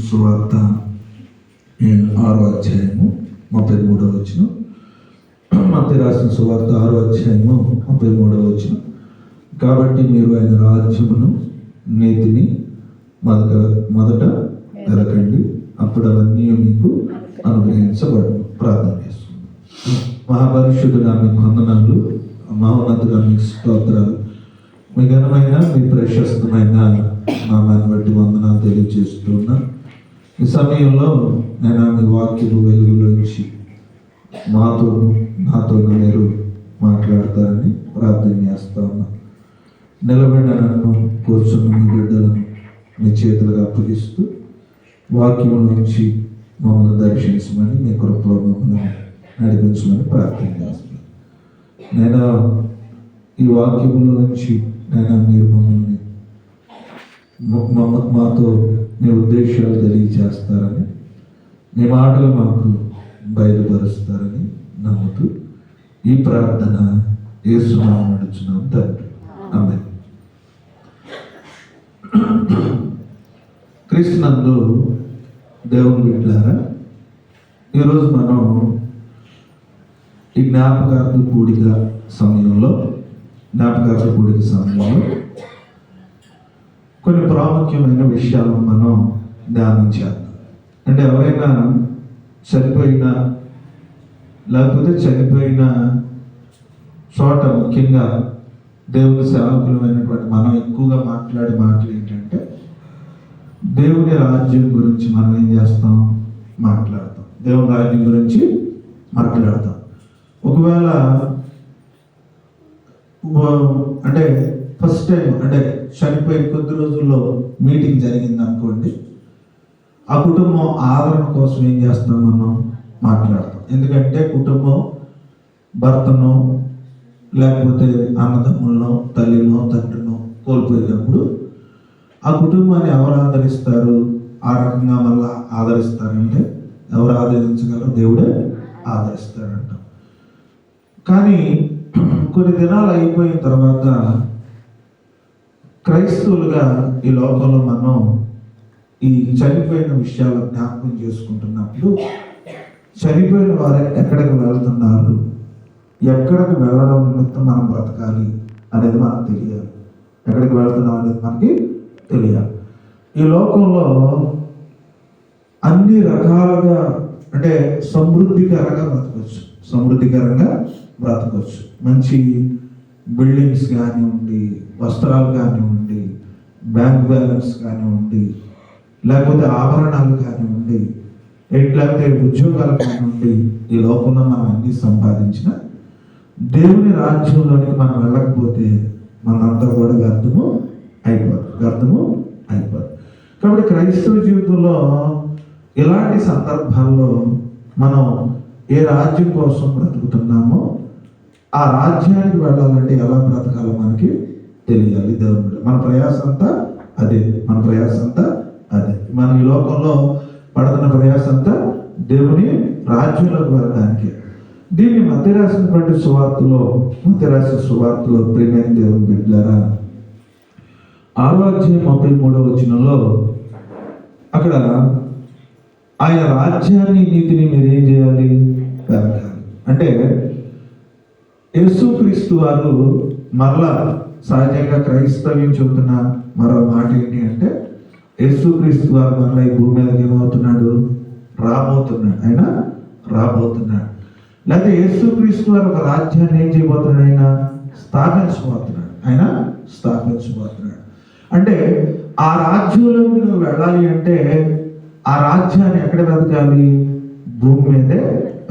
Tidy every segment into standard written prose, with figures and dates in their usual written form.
సువార్త 6వ అధ్యాయము 33వ వచనం. మత్తయి రాసిన సువార్త 6వ అధ్యాయము 33వ వచనం. కాబట్టి మీరు ఆయన రాజ్యమును నీతిని మొదట వెతకండి, అప్పుడు అవన్నీ మీకు అనుగ్రహించబడను. ప్రార్థన చేస్తున్నాం. మహాపరిశుద్ధుడా మీకు వందనాలు, మహోన్నతుడా మీకు స్తోత్రాలు. మీ ఘనమైన మీ ప్రశస్తమైన నామాన్ని బట్టి వందనాలు తెలియజేస్తున్నా. ఈ సమయంలో నేను మీ వాక్యము వెలుగులోంచి నాతో మీరు మాట్లాడతారని ప్రార్థన చేస్తా ఉన్నా. నిలబడిన నన్ను, కూర్చున్న మీ బిడ్డలను మీ చేతులుగా అప్పగిస్తూ వాక్యము నుంచి మమ్మల్ని దర్శించమని, మీ కృపలో మమ్మల్ని నడిపించమని ప్రార్థన చేస్తున్నాను. నేను ఈ వాక్యముల నుంచి మీరు మమ్మల్ని మాతో మీ ఉద్దేశాలు తెలియజేస్తారని, మీ మాటలు మాకు బయలుపరుస్తారని నమ్ముతూ ఈ ప్రార్థన యేసునామమున నడుచున్నాం తండ్రి, ఆమేన్. క్రీస్తునందు దేవుని బిడ్డలారా, ఈరోజు మనం ఈ జ్ఞాపకార్థ కూడిక సమయంలో కొన్ని ప్రాముఖ్యమైన విషయాలను మనం ధ్యానం చేద్దాం. అంటే ఎవరైనా చనిపోయిన చోట, ముఖ్యంగా దేవుని సేవకులమైనటువంటి మనం ఎక్కువగా మాట్లాడే మాటలు ఏంటంటే, దేవుని రాజ్యం గురించి మనం ఏం చేస్తాం? మాట్లాడతాం. దేవుని రాజ్యం గురించి మాట్లాడతాం. ఒకవేళ అంటే ఫస్ట్ టైం అంటే చనిపోయిన కొద్ది రోజుల్లో మీటింగ్ జరిగింది అనుకోండి, ఆ కుటుంబం ఆదరణ కోసం ఏం చేస్తాం? మనం మాట్లాడతాం. ఎందుకంటే కుటుంబం భర్తను లేకపోతే అన్నదమ్ములను, తల్లినో తండ్రినో కోల్పోయినప్పుడు ఆ కుటుంబాన్ని ఎవరు ఆదరిస్తారు? ఆ రకంగా మళ్ళా ఆదరిస్తారంటే ఎవరు ఆదరించగలరు? దేవుడే ఆదరిస్తాడంట. కానీ కొన్ని దినాలు అయిపోయిన తర్వాత క్రైస్తవులుగా ఈ లోకంలో మనం ఈ చనిపోయిన విషయాలు జ్ఞాపకం చేసుకుంటున్నప్పుడు, చనిపోయిన వారు ఎక్కడికి వెళ్తున్నారు, ఎక్కడికి వెళ్ళడం నిమిత్తం మనం బ్రతకాలి అనేది మనకు తెలియాలి. ఎక్కడికి వెళ్తున్నాం అనేది మనకి తెలియాలి. ఈ లోకంలో అన్ని రకాలుగా అంటే సమృద్ధికరంగా బ్రతకొచ్చు. మంచి బిల్డింగ్స్ కానివ్వండి, వస్త్రాలు కానివ్వండి, బ్యాంక్ బ్యాలెన్స్ కానివ్వండి, లేకపోతే ఆభరణాలు కానివ్వండి, లేకపోతే ఉద్యోగాలు కానివ్వండి, ఈ లోకంలో మనం అన్ని సంపాదించిన దేవుని రాజ్యంలోనికి మనం వెళ్ళకపోతే మనంతా కూడా వ్యర్థము అయిపోదు. కాబట్టి క్రైస్తవ జీవితంలో ఇలాంటి సందర్భాల్లో మనం ఏ రాజ్యం కోసం బ్రతుకుతున్నామో ఆ రాజ్యానికి వెళ్ళాలంటే ఎలా బ్రతకాలో మనకి తెలియాలి. దేవుడు మన ప్రయాస అంతా అదే. మనం ఈ లోకంలో పడుతున్న ప్రయాస అంతా దేవుని రాజ్యంలోకి వెళ్ళడానికి. దీన్ని మత్తయి రాసిన సువార్తలో ప్రియమైన దేవుని బిడ్డలారా, 6వ అధ్యాయం 33వ వచనంలో అక్కడ ఆయన రాజ్యాన్ని, నీతిని మీరేం చేయాలి? వెతకాలి. అంటే యేసుక్రీస్తు వారు మరలా సహజంగా క్రైస్తవ్యం చెబుతున్న మరో మాట ఏంటి అంటే, యేసుక్రీస్తు వారు మరలా ఈ భూమి మీదకి ఏమవుతున్నాడు? ఆయన రాబోతున్నాడు. లేకపోతే యేసుక్రీస్తు వారు ఒక రాజ్యాన్ని ఏం చేయబోతున్నాడు? ఆయన స్థాపించబోతున్నాడు. అంటే ఆ రాజ్యంలోకి నువ్వు వెళ్ళాలి అంటే ఆ రాజ్యాన్ని ఎక్కడ వెతకాలి? భూమి మీదే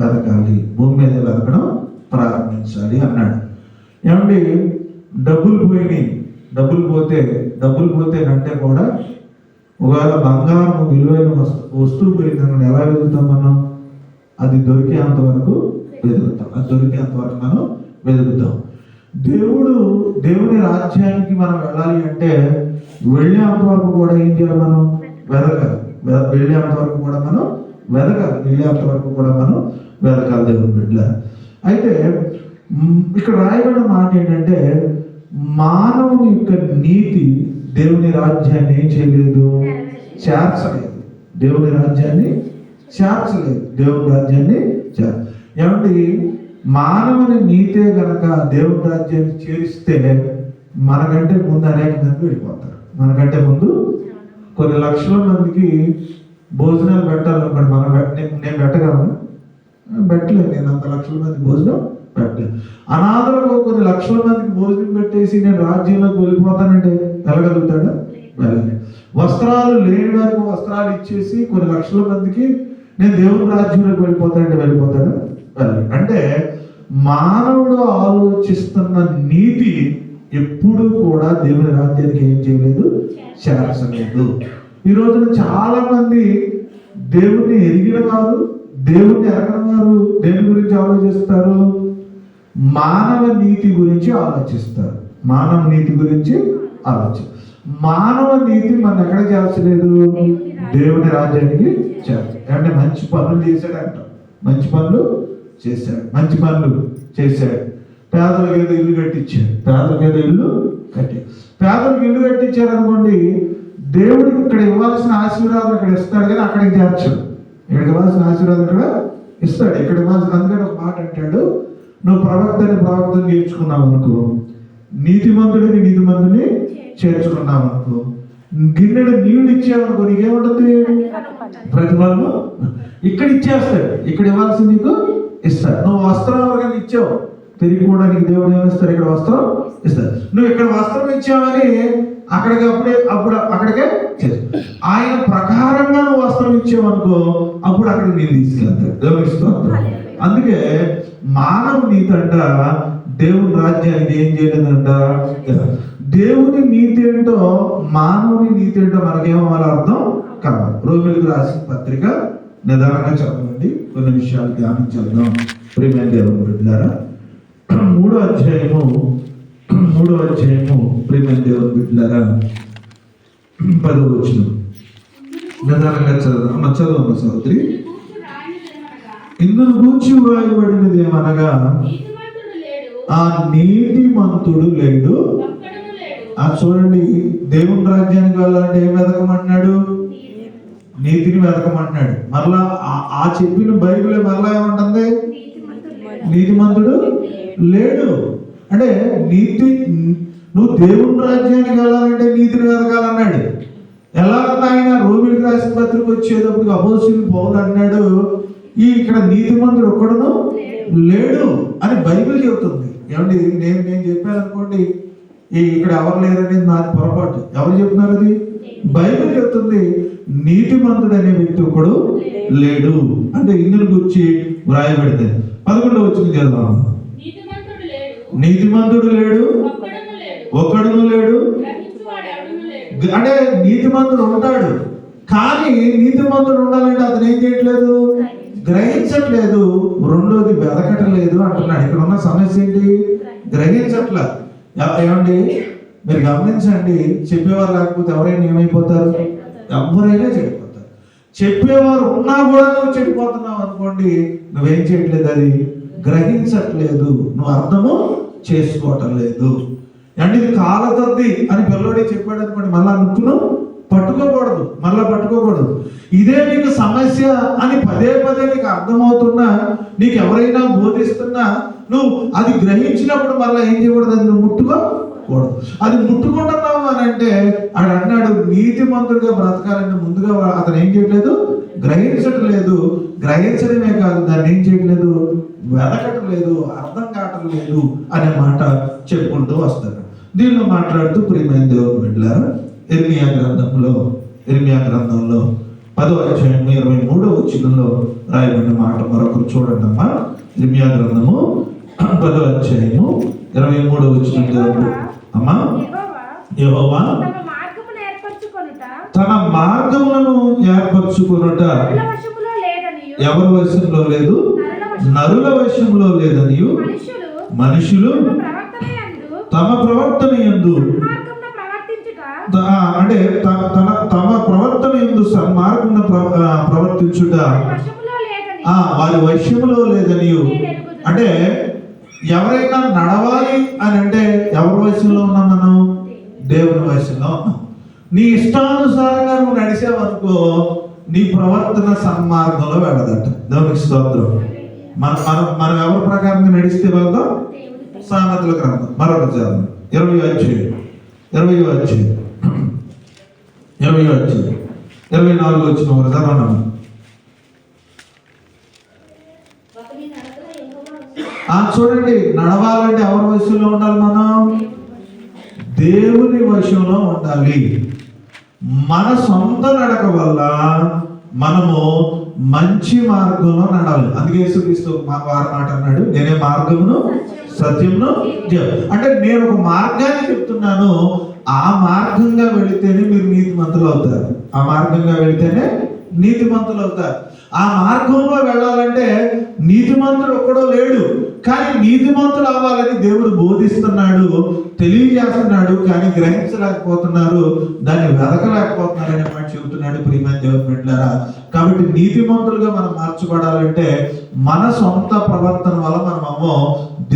వెతకడం ప్రారంభించాలి అన్నాడు. ఏమండి, డబ్బులు పోతే అంటే కూడా ఒకవేళ బంగారం విలువైన వస్తువు పోయిందని ఎలా వెతుకుతాం మనం? అది దొరికేంత వరకు మనం వెతుకుతాం. దేవుని రాజ్యానికి మనం వెళ్ళాలి అంటే వెళ్ళేంత వరకు కూడా ఏం చేయాలి? మనం వెళ్ళేంత వరకు కూడా మనం వెతకాలి దేవుని బిడ్డ. అయితే ఇక్కడ రాయబడిన మాట ఏంటంటే, మానవుని యొక్క నీతి దేవుని రాజ్యాన్ని ఏం చేయలేదు? చేర్చలేదు. దేవుని రాజ్యాన్ని చేర్చలేదు. దేవుని రాజ్యాన్ని ఏమంటే మానవుని నీతే గనక దేవుని రాజ్యాన్ని చేరిస్తే మనకంటే ముందు అనేక మంది వెళ్ళిపోతారు. మనకంటే ముందు కొన్ని లక్షల మందికి భోజనాలు పెట్టాలనుకోండి, నేను పెట్టగలను? పెట్టలేదు. నేను అంత లక్షల మంది భోజనం పెట్టలేదు. అనాథలకు కొన్ని లక్షల మందికి భోజనం పెట్టేసి నేను రాజ్యంలోకి వెళ్ళిపోతానంటే వెళ్ళగలుగుతాడా? వెళ్ళలేదు. వస్త్రాలు లేని వారికి వస్త్రాలు ఇచ్చేసి కొన్ని లక్షల మందికి నేను దేవుని రాజ్యంలోకి వెళ్ళిపోతానంటే వెళ్ళిపోతాడా? వెళ్ళలేదు. అంటే మానవుడు ఆలోచిస్తున్న నీతి ఎప్పుడు కూడా దేవుని రాజ్యానికి ఏం చేయలేదు, చేర్చలేదు. ఈ రోజున చాలా మంది దేవుణ్ణి ఎరిగిన వారు, దేవుణ్ణి ఎరగని వారు దేని గురించి ఆలోచిస్తారు? మానవ నీతి గురించి ఆలోచిస్తారు. మానవ నీతి గురించి మానవ నీతి మన ఎక్కడ చేర్చలేదు, దేవుని రాజ్యానికి చేర్చలేదు. అంటే మంచి పనులు చేశాడంట, మంచి పనులు చేశాడు. పేదలకు ఏదో ఇల్లు కట్టించాడు, పేదలకు ఇల్లు కట్టించారు అనుకోండి, దేవుడికి ఇక్కడ ఇవ్వాల్సిన ఆశీర్వాదం ఇక్కడ ఇస్తాడు, కానీ అక్కడికి చేర్చాడు. ఇక్కడ ఇవ్వాల్సిన ఆశీర్వాదం ఇక్కడ ఇస్తాడు, ఇక్కడ ఇవ్వాల్సిన. అందుకని ఒక మాట అంటాడు, నువ్వు ప్రవక్తని నేర్చుకున్నావు అనుకో, నీతిమంతుడిని చేర్చుకున్నావు అనుకో, గిన్నెడు నీళ్ళు ఇచ్చావనుకో, నీకేముంటుంది? ప్రతిఫలం ఇక్కడ ఇచ్చేస్తాడు, ఇక్కడ ఇవ్వాల్సింది నీకు ఇస్తాడు. నువ్వు వస్త్రం ఎవరికైనా ఇచ్చావు, తిరిగి కూడా నీకు దేవుడు ఏమిస్తాడు? ఇక్కడ వస్త్రం ఇస్తాడు. నువ్వు ఇక్కడ వస్త్రం ఇచ్చావని అక్కడికే ఆయన ప్రకారంగా నువ్వు వస్త్రం ఇచ్చావనుకో, అప్పుడు అక్కడికి నేను తీసుకెళ్తాడు. దేవుడిస్తూ. అందుకే మానవ నీతి అంట దేవుని రాజ్యానికి ఏం చేయలేదంట. దేవుని నీతి ఏంటో మానవుని నీతి ఏంటో మనకేమో వాళ్ళ అర్థం కావాలి. రోమిలకు రాసిన పత్రిక నిదానంగా చదవండి, కొన్ని విషయాలు ధ్యానించేద్దాం. ప్రియమైన దేవుని బిడ్డలారా, 3వ అధ్యాయము ప్రియమైన దేవుని బిడ్డలారా 10వ వచనం నిదానంగా చదవమ్మ సహోదరి. ఇందును గూర్చి వ్రాయబడినది ఏమనగా, ఆ నీతిమంతుడు లేడు. చూడండి, దేవుని రాజ్యానికి వెళ్ళాలంటే ఏం వెతకమంటున్నాడు? నీతిని వెతకమంటున్నాడు. మరలా ఆ చెప్పిన బైబిల్ మరలా ఏమంటుంది? నీతిమంతుడు లేడు. అంటే నువ్వు దేవుని రాజ్యానికి వెళ్ళాలంటే నీతిని వెతకాలన్నాడు. ఎలాగన్నా ఆయన రోమిలకు రాసిన పత్రిక వచ్చేటప్పుడు అపోస్తలుడు పౌలు అన్నాడు, ఇక్కడ నీతిమంతుడు ఒక్కడును లేడు అని బైబిల్ చెబుతుంది. ఏమండి, నేను చెప్పాను అనుకోండి, ఇక్కడ ఎవరు లేరనేది నాది పొరపాటు. ఎవరు చెప్తున్నారు? అది బైబిల్ చెప్తుంది. నీతిమంతుడు అనే వ్యక్తి ఒకడు లేడు అంటే ఇందుని గురించి వ్రాయబడింది. 11వ వచనం చదువుదాం. నీతిమంతుడు లేడు, ఒక్కడును లేడు. అంటే నీతిమంతుడు ఉంటాడు, కానీ నీతిమంతుడు ఉండాలంటే అతను ఏం చేయట్లేదు? గ్రహించట్లేదు. రెండోది వెతకట్లేదు అంటున్నాడు. ఇక్కడ ఉన్న సమస్య ఏంటి? గ్రహించట్లేదు. ఏమండి, మీరు గమనించండి, చెప్పేవారు లేకపోతే ఎవరైనా ఏమైపోతారు? ఎవరైనా చెడిపోతారు. చెప్పేవారు ఉన్నా కూడా నువ్వు చెడిపోతున్నావు అనుకోండి, నువ్వేం చేయట్లేదు, అది గ్రహించట్లేదు, నువ్వు అర్థము చేసుకోవటం లేదు. అంటే ఇది కాలతద్ది అని పిల్లడే చెప్పాడు అనుకోండి, మళ్ళా నువ్వు పట్టుకోకూడదు. ఇదే నీకు సమస్య అని పదే నీకు అర్థమవుతున్నా, నీకు ఎవరైనా బోధిస్తున్నా, నువ్వు అది గ్రహించినప్పుడు మళ్ళీ ఏం చేయకూడదు? అది నువ్వు ముట్టుకోకూడదు. అది ముట్టుకుంటున్నావు అని అంటే ఆడు అన్నాడు, నీతిమంతుడిగా బ్రతకాలంటే ముందుగా అతను ఏం చేయట్లేదు? గ్రహించట్లేదు. గ్రహించడమే కాదు, దాన్ని ఏం చేయట్లేదు? వెతకటం లేదు, అర్థం కావటం లేదు అనే మాట చెప్పుకుంటూ వస్తాడు. దీనిలో మాట్లాడుతూ ప్రియమైన దేవుని బిడ్డలారా, ఇర్మియా గ్రంథంలో 10వ అధ్యాయం 23వ వచనంలో రాయబడిన మాట మరొకరు చూడండి అమ్మా. ఇర్మియా గ్రంథము 10వ అధ్యాయము 23వ వచనం అమ్మా. యెహోవా తన మార్గములను ఏర్పరచుకొనుట ఎవరి వశంలో లేదు, నరుల వశంలో లేదనియు మనుషులు తమ ప్రవర్తన యందు అంటే తమ ప్రవర్తన యందు సన్మార్గమున ప్రవర్తించుట వారి వశములో లేదనియు. అంటే ఎవరైనా నడవాలి అని అంటే ఎవరి వశంలో ఉన్నాం మనం? దేవుని వశంలో ఉన్నాం. నీ ఇష్టానుసారంగా నువ్వు నడిచావనుకో, నీ ప్రవర్తన సన్మార్గంలో వెళ్ళదట. దేవునికి స్తోత్రం. మనం ఎవరి ప్రకారంగా నడిస్తే వెళ్దాం? సామెతల గ్రంథం మరొక చదవం 20వ అధ్యాయం 24 వచ్చిన ఒక చదవడం. చూడండి, నడవాలంటే ఎవరి వశంలో ఉండాలి? మనం దేవుని వశంలో ఉండాలి. మన సొంత నడక వల్ల మనము మంచి మార్గంలో నడవాలి. అందుకే యేసుక్రీస్తు వారి మాట అన్నాడు, నేనే మార్గమును సత్యమును అంటే నేను ఒక మార్గాన్ని చెప్తున్నాను, ఆ మార్గంగా వెళితేనే మీరు నీతిమంతులు అవుతారు. ఆ మార్గంగా వెళితేనే నీతిమంతులు అవుతారు. ఆ మార్గంలో వెళ్ళాలంటే నీతిమంతుడు ఒక్కడో లేడు, కానీ నీతిమంతులు అవ్వాలని దేవుడు బోధిస్తున్నాడు, తెలియజేస్తున్నాడు, కానీ గ్రహించలేకపోతున్నారు, దాన్ని వెతకలేకపోతున్నారు అనే మాట చెబుతున్నాడు. ప్రియమైన దేవుని బిడ్డలారా, కాబట్టి నీతిమంతులుగా మనం మార్చబడాలంటే మన సొంత ప్రవర్తన వల్ల మనమేమో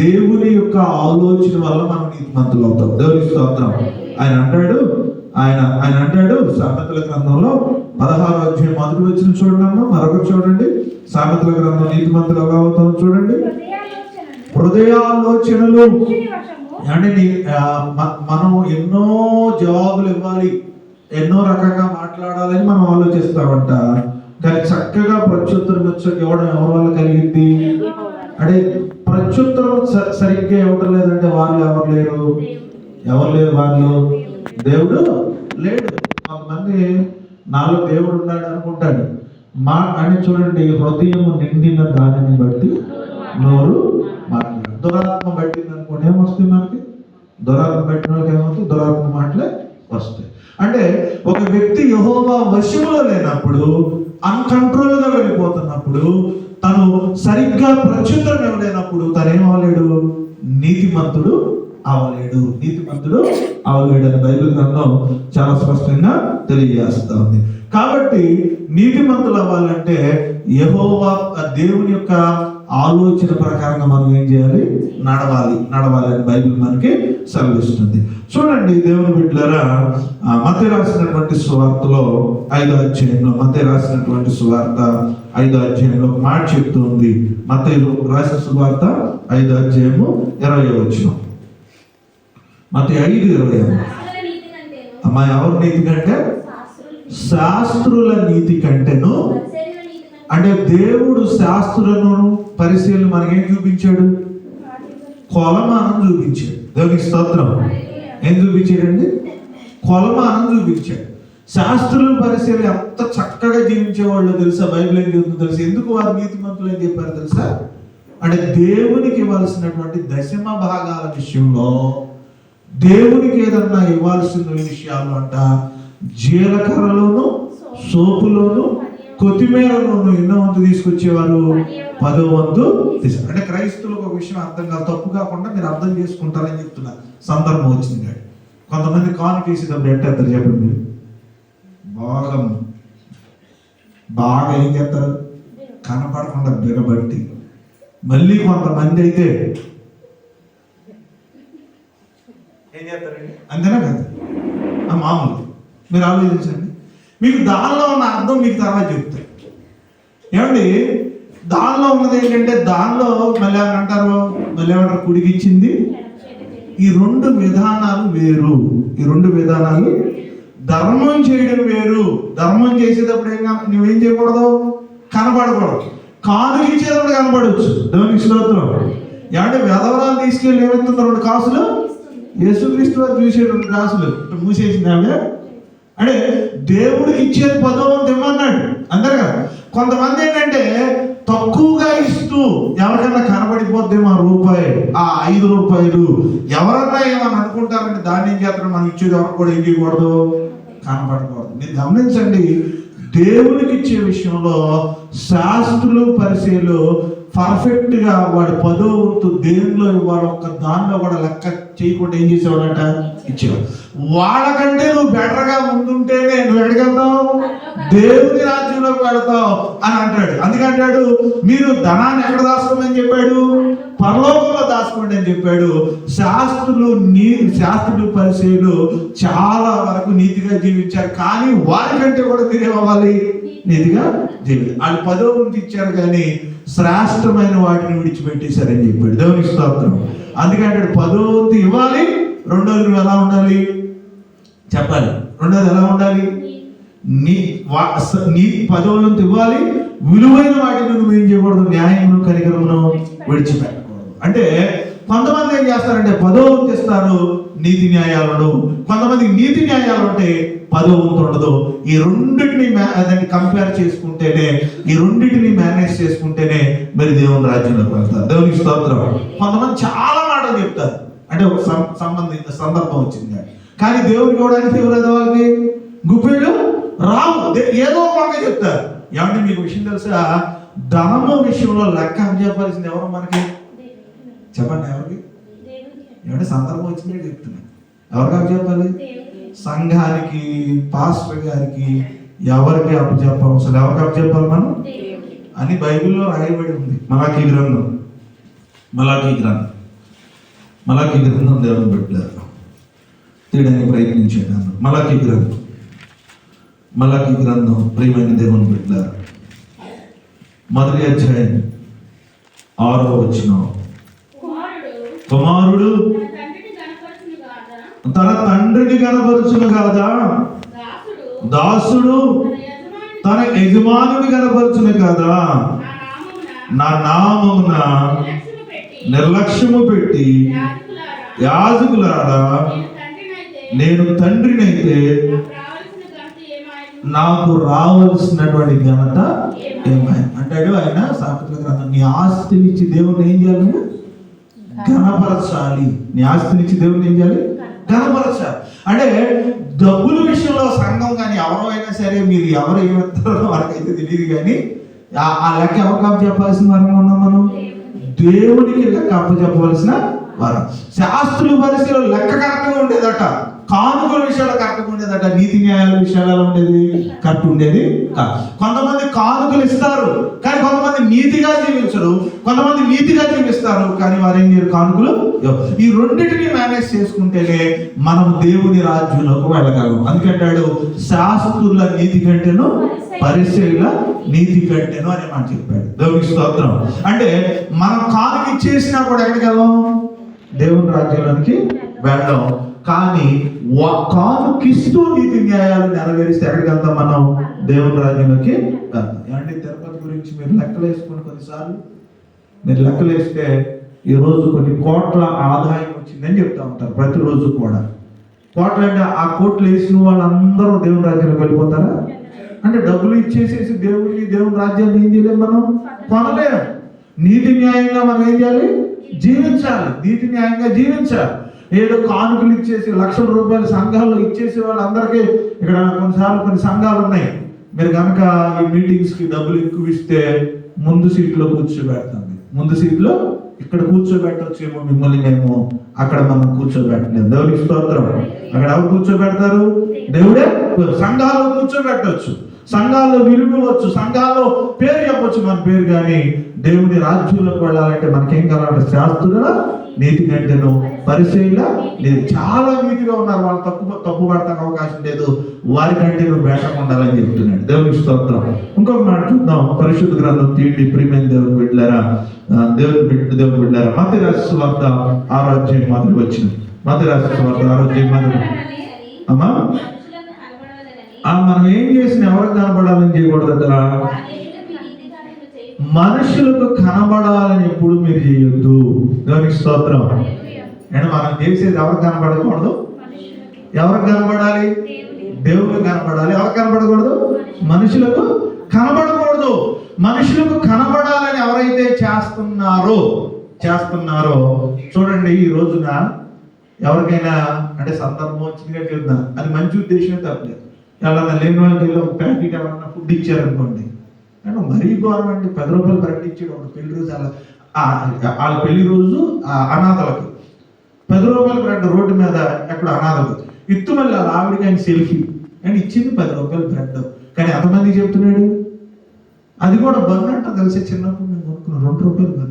దేవుని యొక్క ఆలోచన వల్ల మనం నీతిమంతులు అవుతాం. దేవుని స్తోత్రం. ఆయన అంటాడు సామెతల గ్రంథంలో 16వ అధ్యాయం 1వ వచనం చూడండి. మరొకటి చూడండి, సామెతల గ్రంథం నీతిమంతులు ఎలా అవుతాం చూడండి. హృదయాలోచనలు అంటే మనం ఎన్నో జవాబులు ఇవ్వాలి, ఎన్నో రకంగా మాట్లాడాలని మనం ఆలోచిస్తామంట, కానీ చక్కగా ప్రత్యుత్తరం ఇవ్వడం ఎవరి వల్ల కలిగింది అంటే ప్రత్యుత్తరం సరిగ్గా ఇవ్వటం లేదంటే వాళ్ళు ఎవరు లేరు వాళ్ళు దేవుడు లేడు. కొంతమంది నాలో దేవుడు ఉన్నాడు అనుకుంటాడు. అని చూడండి, హృదయము నిండిన దానిని బట్టి నోరు మాట్లాడు. దురాత్మ పట్టింది అనుకోండి, ఏమొస్తాయి మనకి? దురాత్మ పట్టిన వాళ్ళకి ఏమవుతాయి? దురాత్మ మాటలే వస్తాయి. అంటే ఒక వ్యక్తి యెహోవా వశములో లేనప్పుడు, అన్కంట్రోల్ గా వెళ్ళిపోతున్నప్పుడు, తను సరిగ్గా ప్రత్యుత్తరం ఇవ్వలేనప్పుడు తను ఏమవలేడు? నీతిమంతుడు అవలేడు అని బైబిల్ గ్రంథం చాలా స్పష్టంగా తెలియజేస్తా ఉంది. కాబట్టి నీతిమంతులు అవ్వాలంటే యెహోవా దేవుని యొక్క ఆలోచన ప్రకారంగా మనం ఏం చేయాలి? నడవాలి అని బైబిల్ మనకి సెలవిస్తుంది. చూడండి దేవుని బిడ్డలారా, మత్తయి రాసినటువంటి సువార్తలో 5వ అధ్యాయంలో, మత్తయి రాసినటువంటి సువార్త 5వ అధ్యాయంలో ఒక మాట చెప్తుంది. మత్తయి రాసిన సువార్త 5వ అధ్యాయము 20వ వచనం. మత్తయి 5:20. అమ్మా, ఎవరి నీతి కంటే? శాస్త్రుల నీతి కంటేను. అంటే దేవుడు శాస్త్రులను పరిశీలన మనకేం చూపించాడు? కొలమానం చూపించాడు. దేవునికి స్తోత్రం. ఏం చూపించాడండి? కొలమానం చూపించాడు. శాస్త్రుల పరిశీలన ఎంత చక్కగా జీవించేవాళ్ళు తెలుసా? బైబిల్ ఏం చెబుతుందో తెలుసా? ఎందుకు వారు నీతిమంతులు అని చెప్పారు తెలుసా? అంటే దేవునికి ఇవ్వాల్సినటువంటి దశమ భాగాల విషయంలో, దేవునికి ఏదన్నా ఇవ్వాల్సిన విషయాలు అంట, జీలకర్రలోను, సోపులోను, కొత్తిమీరలోను ఎన్నో వంతు తీసుకొచ్చేవారు? 10వ వంతు తీసుకు. అంటే క్రైస్తవులకు ఒక విషయం అర్థం కాదు, తప్పు కాకుండా మీరు అర్థం చేసుకుంటారని చెప్తున్నారు. సందర్భం వచ్చింది. కొంతమంది కానుకేసేటప్పుడు ఎట్టేస్తారు చెప్పండి? మీరు బాగా ఏం చేస్తారు? కనపడకుండా బిగబట్టి. మళ్ళీ కొంతమంది అయితే ఏం చేస్తారండి? అంతేనా కదా? మామూలు మీరు ఆలోచించండి. మీకు దానిలో ఉన్న అర్థం మీకు తర్వాత చెప్తారు. ఏమండి, దానిలో ఉన్నది ఏంటంటే, దానిలో మళ్ళీ ఏమంటారు? కుడికిచ్చింది. ఈ 2 విధానాలు వేరు. ధర్మం చేయడం వేరు. ధర్మం చేసేటప్పుడు నువ్వేం చేయకూడదు? కనపడకూడదు. కానుక ఇచ్చేటప్పుడు కనపడవచ్చు. దేవునికి స్తోత్రం. ఏమంటే వెధవరాలు తీసుకెళ్ళి ఏమవుతున్నారు? 2 కాసులు. యేసుక్రీస్తు వారు చూసే 2 కాసులు మూసేసింది ఆమె. అంటే దేవుడికి ఇచ్చేది 10వ వంతు ఇవ్వమన్నాడు. అందరు కదా. కొంతమంది ఏంటంటే తక్కువగా ఇస్తూ ఎవరికన్నా కనబడిపోద్దేమో రూపాయి, ఆ 5 రూపాయలు ఎవరన్నా ఏమని అనుకుంటారంటే దాన్ని ఏం చేస్తారు? మనం ఇచ్చేది ఎవరు కూడా ఏం చేయకూడదు? కనబడకూడదు. మీరు గమనించండి, దేవుడికి ఇచ్చే విషయంలో శాస్త్రులు పరిశీలు పర్ఫెక్ట్ గా వాడు 10వ వంతు దేనిలో ఇవ్వాలి, ఒక్క దానిలో కూడా లెక్క చేయకుండా ఏం చేసేవాడంట? ఇచ్చేవాడు. వాళ్ళకంటే నువ్వు బెటర్గా ముందుంటేనే నువ్వు ఎడగలుగుతావు, దేవుని రాజ్యంలోకి వెళతావు అని అంటాడు. అందుకంటాడు మీరు ధనాన్ని ఎక్కడ దాచుకోమని చెప్పాడు? పరలోకంలో దాచుకోండి అని చెప్పాడు. శాస్త్రులు పరిచయులు చాలా వరకు నీతిగా జీవించారు, కానీ వారికంటే కూడా మీరేమవ్వాలి? నీతిగా జీవించాలి. వాళ్ళు 10వ వంతు ఇచ్చారు కానీ శ్రేష్టమైన వాటిని విడిచిపెట్టేశారని చెప్పాడు. దేవుని స్తోత్రం. అందుకంటే 10వ వంతు ఇవ్వాలి, రెండోది నువ్వు ఎలా ఉండాలి చెప్పాలి. రెండోది ఎలా ఉండాలి? నీ 10వ వంతు ఇవ్వాలి, విలువైన వాటిని నువ్వు ఏం చేయకూడదు? న్యాయమును కనికరమును విడిచిపెట్టకూడదు. అంటే కొంతమంది ఏం చేస్తారంటే 10వ వంతు ఇస్తారు, నీతి న్యాయాలను. కొంతమంది నీతి న్యాయాలు ఉంటే 10వ వంతు ఉండదు. ఈ రెండింటిని కంపేర్ చేసుకుంటేనే, ఈ రెండింటిని మేనేజ్ చేసుకుంటేనే మరి దేవుని రాజ్యంలోకి వెళ్తారు. దేవునికి స్తోత్రం. కొంతమంది చాలా మాటలు చెప్తారు, అంటే ఒక సందర్భం వచ్చింది, కానీ దేవుడికి ఇవ్వడానికి ఎవరైతే వాళ్ళకి గుప్పిళ్ళు రావు, ఏదో ఒక చెప్తారు. ఏమంటే మీకు విషయం తెలుసా? ధనము విషయంలో లెక్క చెప్పాల్సింది ఎవరు మనకి? చెప్పండి ఎవరికి? ఏమంటే సందర్భం వచ్చిందే చెప్తున్నా. ఎవరికి చెప్పాలి? సంఘానికి, పాస్టర్ గారికి, ఎవరికి అప్పచెప్పాలి? అసలు ఎవరికి అప్పచెప్పాలి మనం అని బైబిల్లో రాయబడి ఉంది. మలాకీ గ్రంథం దేవుని పెట్టారు, తీయడానికి ప్రయత్నించాడు. మలాకీ గ్రంథం ప్రియమైన దేవుని పెట్టారు. మొదటి అధ్యాయం 6వ వచనం. కుమారుడు తన తండ్రిని కనపరచును కాదా? దాసుడు తన యజమానుని కనపరచును కాదా? నా నామమున నిర్లక్ష్యము పెట్టి యాజకులారా, నేను తండ్రినైతే నాకు రావాల్సినటువంటి ఘనత ఏమైనా అంటాడు ఆయన. సామెతల గ్రంథం, నీ ఆస్తినిచ్చి దేవుని ఏం చేయాలి? ఘనపరచాలి. నీ ఆస్తినిచ్చి దేవుని ఏం చేయాలి? ఘనపరచాలి. అంటే డబ్బుల విషయంలో సంఘం కానీ ఎవరైనా సరే, మీరు ఎవరు ఏమంటారో వాళ్ళకైతే తెలియదు, కానీ ఆ లెక్క ఎవరికి అప్పచెప్పాల్సిన వారంగా ఉన్నాం మనం? దేవుడికి లెక్క అప్పచెప్పవలసిన వారం. శాస్త్రుల పరిస్థితుల్లో లెక్క కరెక్ట్గా ఉండేదట, కానుకల విషయాలు కరెక్ట్గా ఉండేదట, నీతి న్యాయాల విషయాలు ఉండేది కరెక్ట్ ఉండేది కాదు. కొంతమంది కానుకలు ఇస్తారు కానీ కొంతమంది నీతిగా జీవించరు, కొంతమంది నీతిగా జీవిస్తారు కానీ వారు ఏం చేయరు? కానుకలు. ఈ రెండింటిని మేనేజ్ చేసుకుంటేనే మనం దేవుని రాజ్యంలోకి వెళ్ళగలం. అందుకంటాడు శాస్త్రుల నీతి కంటేను పరిచయుల నీతి కంటేను అనే మాట చెప్పాడు. దేవునికి స్తోత్రం. అంటే మనం కానుక ఇచ్చేసినా కూడా ఎక్కడికి వెళ్ళాం? దేవుని రాజ్యంలోనికి వెళ్ళాం. కానీ కానుకిస్తూ నీతి న్యాయాలు నెరవేరిస్తే ఎక్కడికి వెళ్తాం మనం? దేవుని రాజ్యంలోకి వెళ్తాం. ఏమంటే తిరుపతి గురించి మీరు లెక్కలు వేసుకుని, కొన్నిసార్లు మీరు లెక్కలు వేస్తే ఈరోజు కొన్ని కోట్ల ఆదాయం వచ్చిందని చెప్తా ఉంటారు. ప్రతిరోజు కూడా కోట్లు అంటే ఆ కోట్లు వేసిన వాళ్ళందరూ దేవుని రాజ్యంలోకి వెళ్ళిపోతారా? అంటే డబ్బులు ఇచ్చేసేసి దేవుని రాజ్యాన్ని ఏం చేయలేము, మనం కొనలేము. నీతి న్యాయంగా మనం ఏం చేయాలి? జీవించాలి. నీతి న్యాయంగా జీవించాలి. ఏదో కానుకలు ఇచ్చేసి లక్షల రూపాయలు సంఘాల్లో ఇచ్చేసి వాళ్ళందరికీ, ఇక్కడ కొన్నిసార్లు కొన్ని సంఘాలు ఉన్నాయి, మీరు కనుక ఈ మీటింగ్స్కి డబ్బులు ఎక్కువ ఇస్తే ముందు సీట్లో కూర్చోబెడతాం. ముందు సీట్లో ఇక్కడ కూర్చోబెట్టొచ్చేమో మిమ్మల్ని, మేము అక్కడ మనం కూర్చోబెట్టలేము. దేవుడికి స్తోత్రం. అక్కడ ఎవరు కూర్చోబెడతారు? దేవుడే. సంఘాల్లో కూర్చోబెట్టవచ్చు, సంఘాల్లో విలువవచ్చు, సంఘాల్లో పేరు చెప్పొచ్చు మన పేరు, కానీ దేవుని రాజ్యంలోకి వెళ్ళాలంటే మనకేం కావాలంటే శాస్త్రుల నీతి కంటేను పరిచయుల నీతి. చాలా నీతిగా ఉన్నారు, వాళ్ళు తప్పు పడతానికి అవకాశం లేదు, వారికంటే నువ్వు బేటకు ఉండాలని చెప్తున్నాడు. దేవునికి స్తోత్రం. ఇంకొక మాట చూద్దాం. పరిశుద్ధ గ్రంథం తీయండి ప్రియమైన దేవుని బిడ్డలారా, దేవుని బిడ్డలారా. మత్తయి రాసిన సువార్త 6వ అధ్యాయం మొదటి వచ్చింది. మత్తయి రాసిన సువార్త 6వ అధ్యాయం మొదటి. అమ్మా, మనం ఏం చేసిన ఎవరికి కనబడాలని చేయకూడదట? మనుషులకు కనబడాలని ఎప్పుడు మీరు చేయొద్దు. దేవునికి స్తోత్రం. అంటే మనం చేసేది ఎవరికి కనబడకూడదు? ఎవరికి కనబడాలి? దేవునికి కనబడాలి. ఎవరికి కనబడకూడదు? మనుషులకు కనబడకూడదు. మనుషులకు కనబడాలని ఎవరైతే చేస్తున్నారో చూడండి, ఈ రోజున ఎవరికైనా అంటే సందర్భం వచ్చిందిగా చెప్తున్నా, అది మంచి ఉద్దేశమే తప్పలేదు. ఎవరైనా లేని వాళ్ళకి ఒక ప్యాకెట్ ఎవరన్నా ఫుడ్ ఇచ్చారనుకోండి, అంటే మరీ గవర్నమెంట్ 10 రూపాయలు ప్రకటించాడు ఒక పెళ్లి రోజు, వాళ్ళ పెళ్లి రోజు అనాథలకి రూపాయల బ్రెడ్ రోడ్డు మీద ఎక్కడ అనాథలు ఇత్తు మళ్ళీ ఆవిడకి ఆయన సెల్ఫీ అండ్ ఇచ్చింది 10 రూపాయల బ్రెడ్. కానీ ఎంతమంది చెప్తున్నాడు? అది కూడా బన్ అంట తెలిసి చిన్నప్పుడు మేము కొనుక్కున్నాం 2 రూపాయలు బన్.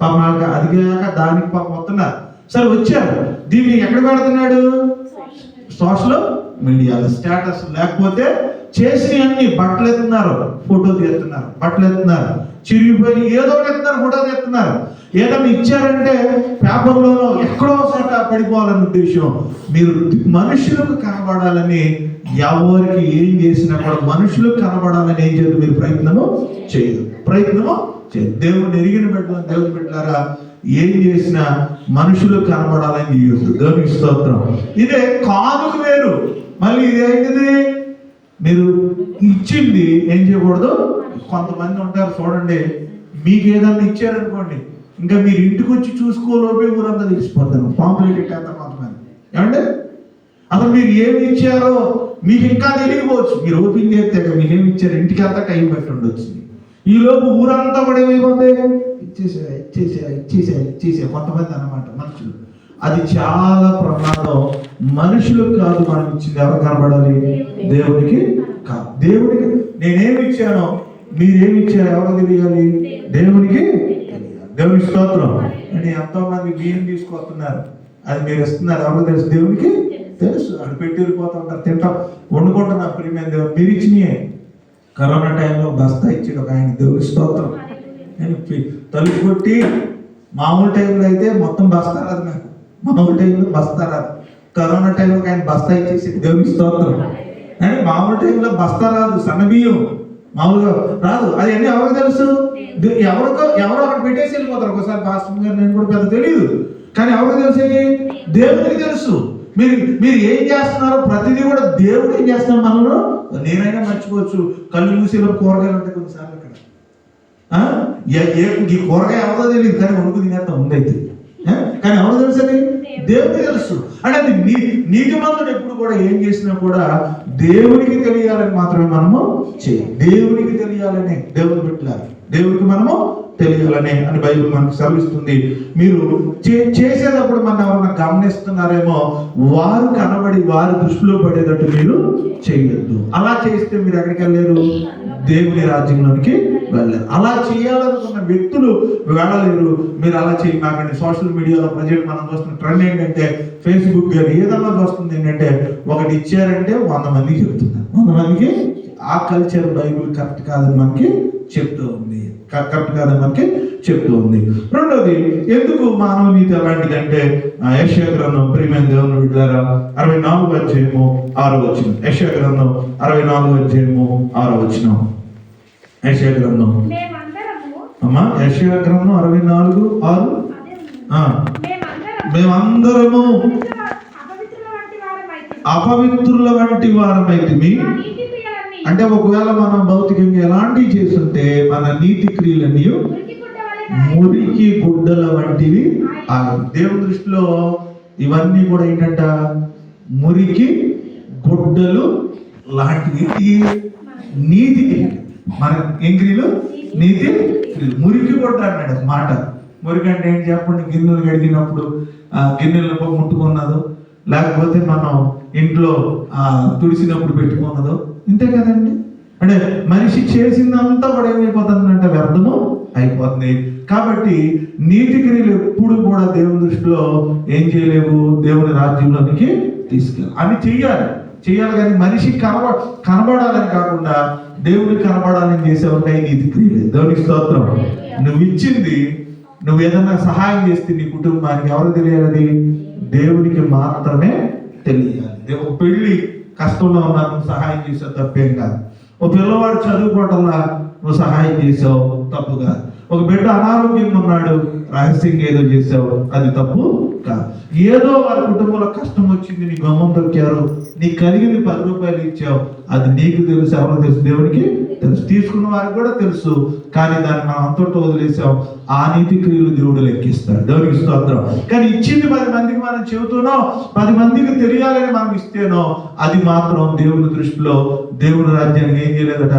పాప అది కాక దానికి పాప వస్తున్నారు. సరే వచ్చారు, దీన్ని ఎక్కడ పెడుతున్నాడు? సోషల్ మీడియాలో స్టేటస్. లేకపోతే చేసి అన్ని బట్టలు ఎత్తున్నారు, ఫోటో తీస్తున్నారు, బట్టలు ఎత్తున్నారు, చిరిగిపోయి ఏదో ఒకటి ఎత్తున్నారు, ఫోటో తీస్తున్నారు. ఏదైనా ఇచ్చారంటే పేపర్లోనో ఎక్కడో చోట పడిపోవాలని ఉద్దేశం. మీరు మనుషులకు కనబడాలని, ఎవరికి ఏం చేసినా కూడా మనుషులకు కనబడాలని ఏం చేయదు, మీరు ప్రయత్నము చేయదు. దేవుని ఎరిగిన బిడ్డలు, దేవుని బిడ్డలారా, ఏం చేసినా మనుషులకు కనబడాలని చేయొద్దు. దేవునికి స్తోత్రం. ఇదే కానుక వేరు. మళ్ళీ ఇదేంటిది? మీరు ఇచ్చింది ఏం చేయకూడదు. కొంతమంది ఉంటారు చూడండి, మీకు ఏదన్నా ఇచ్చారనుకోండి, ఇంకా మీరు ఇంటికి వచ్చి చూసుకోలోపే ఊరంతా తెలిసిపోతాను. పాంప్లెట్ ఇట్టేస్తారు కొంతమంది. ఏమంటే అసలు మీరు ఏమి ఇచ్చారో మీకు ఇంకా తెలియకపోవచ్చు. మీరు ఓపెన్ చేస్తే మీరేమి ఇచ్చారు ఇంటికి అంతా టైం పెట్టి ఉండొచ్చు. ఈ లోపు ఊరంతా కూడా ఏమైపోతే ఇచ్చేసా కొంతమంది అన్నమాట మనుషులు. అది చాలా ప్రమాదం. మనుషులకు కాదు మనం ఇచ్చింది. ఎవరు కనబడాలి? దేవునికి కాదు. దేవునికి నేనేమి ఇచ్చానో మీరేమి ఇచ్చారో ఎవరు తెలియాలి? దేవునికి తెలియాలి. దేవునికి స్తోత్రం. అని ఎంతో మంది బియ్యం తీసుకొస్తున్నారు, అది మీరు ఇస్తున్నారు, ఎవరు తెలుసు? దేవునికి తెలుసు. అది పెట్టి వెళ్ళిపోతుంటారు, తింటాం, వండుకుంటున్నారు. ప్రియమైన దేవుడు, మీరు ఇచ్చినాయే. కరోనా టైంలో బస్తా ఇచ్చాడు ఒక ఆయన. దేవునికి స్తోత్రం. నేను తలుపు కొట్టి, మామూలు టైంలో అయితే మొత్తం బస్తా రాదు నాకు, మామూలు టైంలో బస్తా రాదు. కరోనా టైంలో ఆయన బస్తా ఇచ్చేసి దేవునికి స్తోత్రం. అని మామూలు టైంలో బస్తా రాదు, సన్నబియ్యం మామూలుగా రాదు. అది అన్నీ ఎవరికి తెలుసు? ఎవరో అక్కడ పెట్టేసి వెళ్ళిపోతారు. ఒకసారి పాస్టర్ గారు నేను కూడా పెద్ద తెలియదు, కానీ ఎవరికి తెలిసేది? దేవుడికి తెలుసు. మీరు ఏం చేస్తున్నారో ప్రతిదీ కూడా దేవుడు ఏం చేస్తున్నాం మనలో. నేనైనా మర్చిపోవచ్చు, కళ్ళు మూసేలో కూరగాయలు ఉంటాయి కొన్నిసార్లు ఇక్కడ. ఈ కూరగాయ ఎవరో తెలియదు, కానీ వణుకు తినేంత ఉందైతే. కానీ ఎవరు తెలుసు? అది దేవుడికి తెలుసు. అంటే అది నీతిమంతుడు ఎప్పుడు కూడా ఏం చేసినా కూడా దేవునికి తెలియాలని మాత్రమే మనము చేయాలి. దేవునికి తెలియాలని, దేవుని పెట్టాలి, దేవుడికి మనము తెలియాలని అని బైబిల్ మనకు సెలవిస్తుంది. మీరు చేసేటప్పుడు మనం ఎవరన్నా గమనిస్తున్నారేమో, వారు కనబడి వారి దృష్టిలో పడేటట్టు మీరు చేయొద్దు. అలా చేస్తే మీరు ఎక్కడికి వెళ్ళలేరు? దేవుని రాజ్యంలోనికి వెళ్ళలేరు. అలా చేయాలనుకున్న వ్యక్తులు వెళ్ళలేరు. మీరు అలా చేయమాకండి. సోషల్ మీడియాలో ప్రజెంట్ మనం చూస్తున్న ట్రెండ్ ఏంటంటే, ఫేస్బుక్ కానీ ఏదన్నా చూస్తుంది ఏంటంటే, ఒకటి ఇచ్చారంటే 100 మందికి చెప్తున్నారు. 100 మందికి ఆ కల్చర్ బైబిల్ కరెక్ట్ కాదని మనకి చెప్తూ ఉంది. కరెక్ట్ కాదని మనకి చెప్తూ ఉంది. రెండోది, ఎందుకు మానవ నీతి అలాంటిదంటే, యెషయా గ్రంథం, ప్రియమైన దేవుని బిడ్డలారా, 64వ అధ్యాయము 6వ వచనం. యెషయా గ్రంథం 64వ అధ్యాయము 6వ వచనం. యెషయా గ్రంథం అమ్మా, యెషయా గ్రంథం 64:6. మేమందరము అపవిత్రుల వంటి వారమైతిమి. అంటే ఒకవేళ మనం భౌతికంగా ఎలాంటివి చేస్తుంటే మన నీతి క్రియలన్నీ మురికి గుడ్డల వంటివి. దేవుని దృష్టిలో ఇవన్నీ కూడా ఏంటంట? మురికి గుడ్డలు లాంటివి. నీతి క్రియలు మన ఏం క్రియలు? నీతి క్రియలు. మురికి గుడ్డ అన్నాడు మాట. మురికి అంటే ఏంటి చెప్పండి? గిన్నెలు కడిగినప్పుడు గిన్నెలు ముట్టుకున్నదో, లేకపోతే మనం ఇంట్లో తుడిసినప్పుడు పెట్టుకున్నదో, ఇంతే కదండి. అంటే మనిషి చేసిందంతా కూడా ఏమైపోతుందంటే వ్యర్థము అయిపోతుంది. కాబట్టి నీతి క్రియలు ఎప్పుడు కూడా దేవుని దృష్టిలో ఏం చేయలేవు, దేవుని రాజ్యంలోనికి తీసుకెళ్ళి అని చెయ్యాలి కానీ మనిషి కనబడాలని కాకుండా దేవుడికి కనబడాలని చేసే ఉంటాయి నీతి క్రియలు. దేవునికి స్తోత్రం. నువ్వు ఇచ్చింది, నువ్వు ఏదన్నా సహాయం చేస్తే నీ కుటుంబానికి ఎవరు తెలియాలి? దేవుడికి మాత్రమే తెలియాలి. ఒక పెళ్లి కష్టంలో ఉన్నారు, సహాయం చేసావు, తప్పేం కాదు. ఒక పిల్లవాడు చదువుకోవటంలా నువ్వు సహాయం చేసావు, తప్పు కాదు. ఒక బిడ్డ అనారోగ్యంగా ఉన్నాడు, రహస్యంగా ఏదో చేసావు, అది తప్పు కాదు. ఏదో వారి కుటుంబంలో కష్టం వచ్చింది, నీ గమ్మం దొక్కారు, నీకు కలిగింది 10 రూపాయలు ఇచ్చావు, అది నీకు తెలుసు, ఎవరో తెలుసు? దేవునికి తెలుసు. తీసుకున్న వారికి కూడా తెలుసు, కానీ దాన్ని మనం అంతటా వదిలేసాం. ఆ నీతి క్రియలు దేవుడు లెక్కిస్తాడు. దేవునికి స్తోత్రం. కానీ ఇచ్చింది 10 మందికి మనం చెబుతున్నాం, 10 మందికి తెలియాలని మనం ఇస్తేనో, అది మాత్రం దేవుని దృష్టిలో దేవుని రాజ్యానికి ఏం చేయలేదట?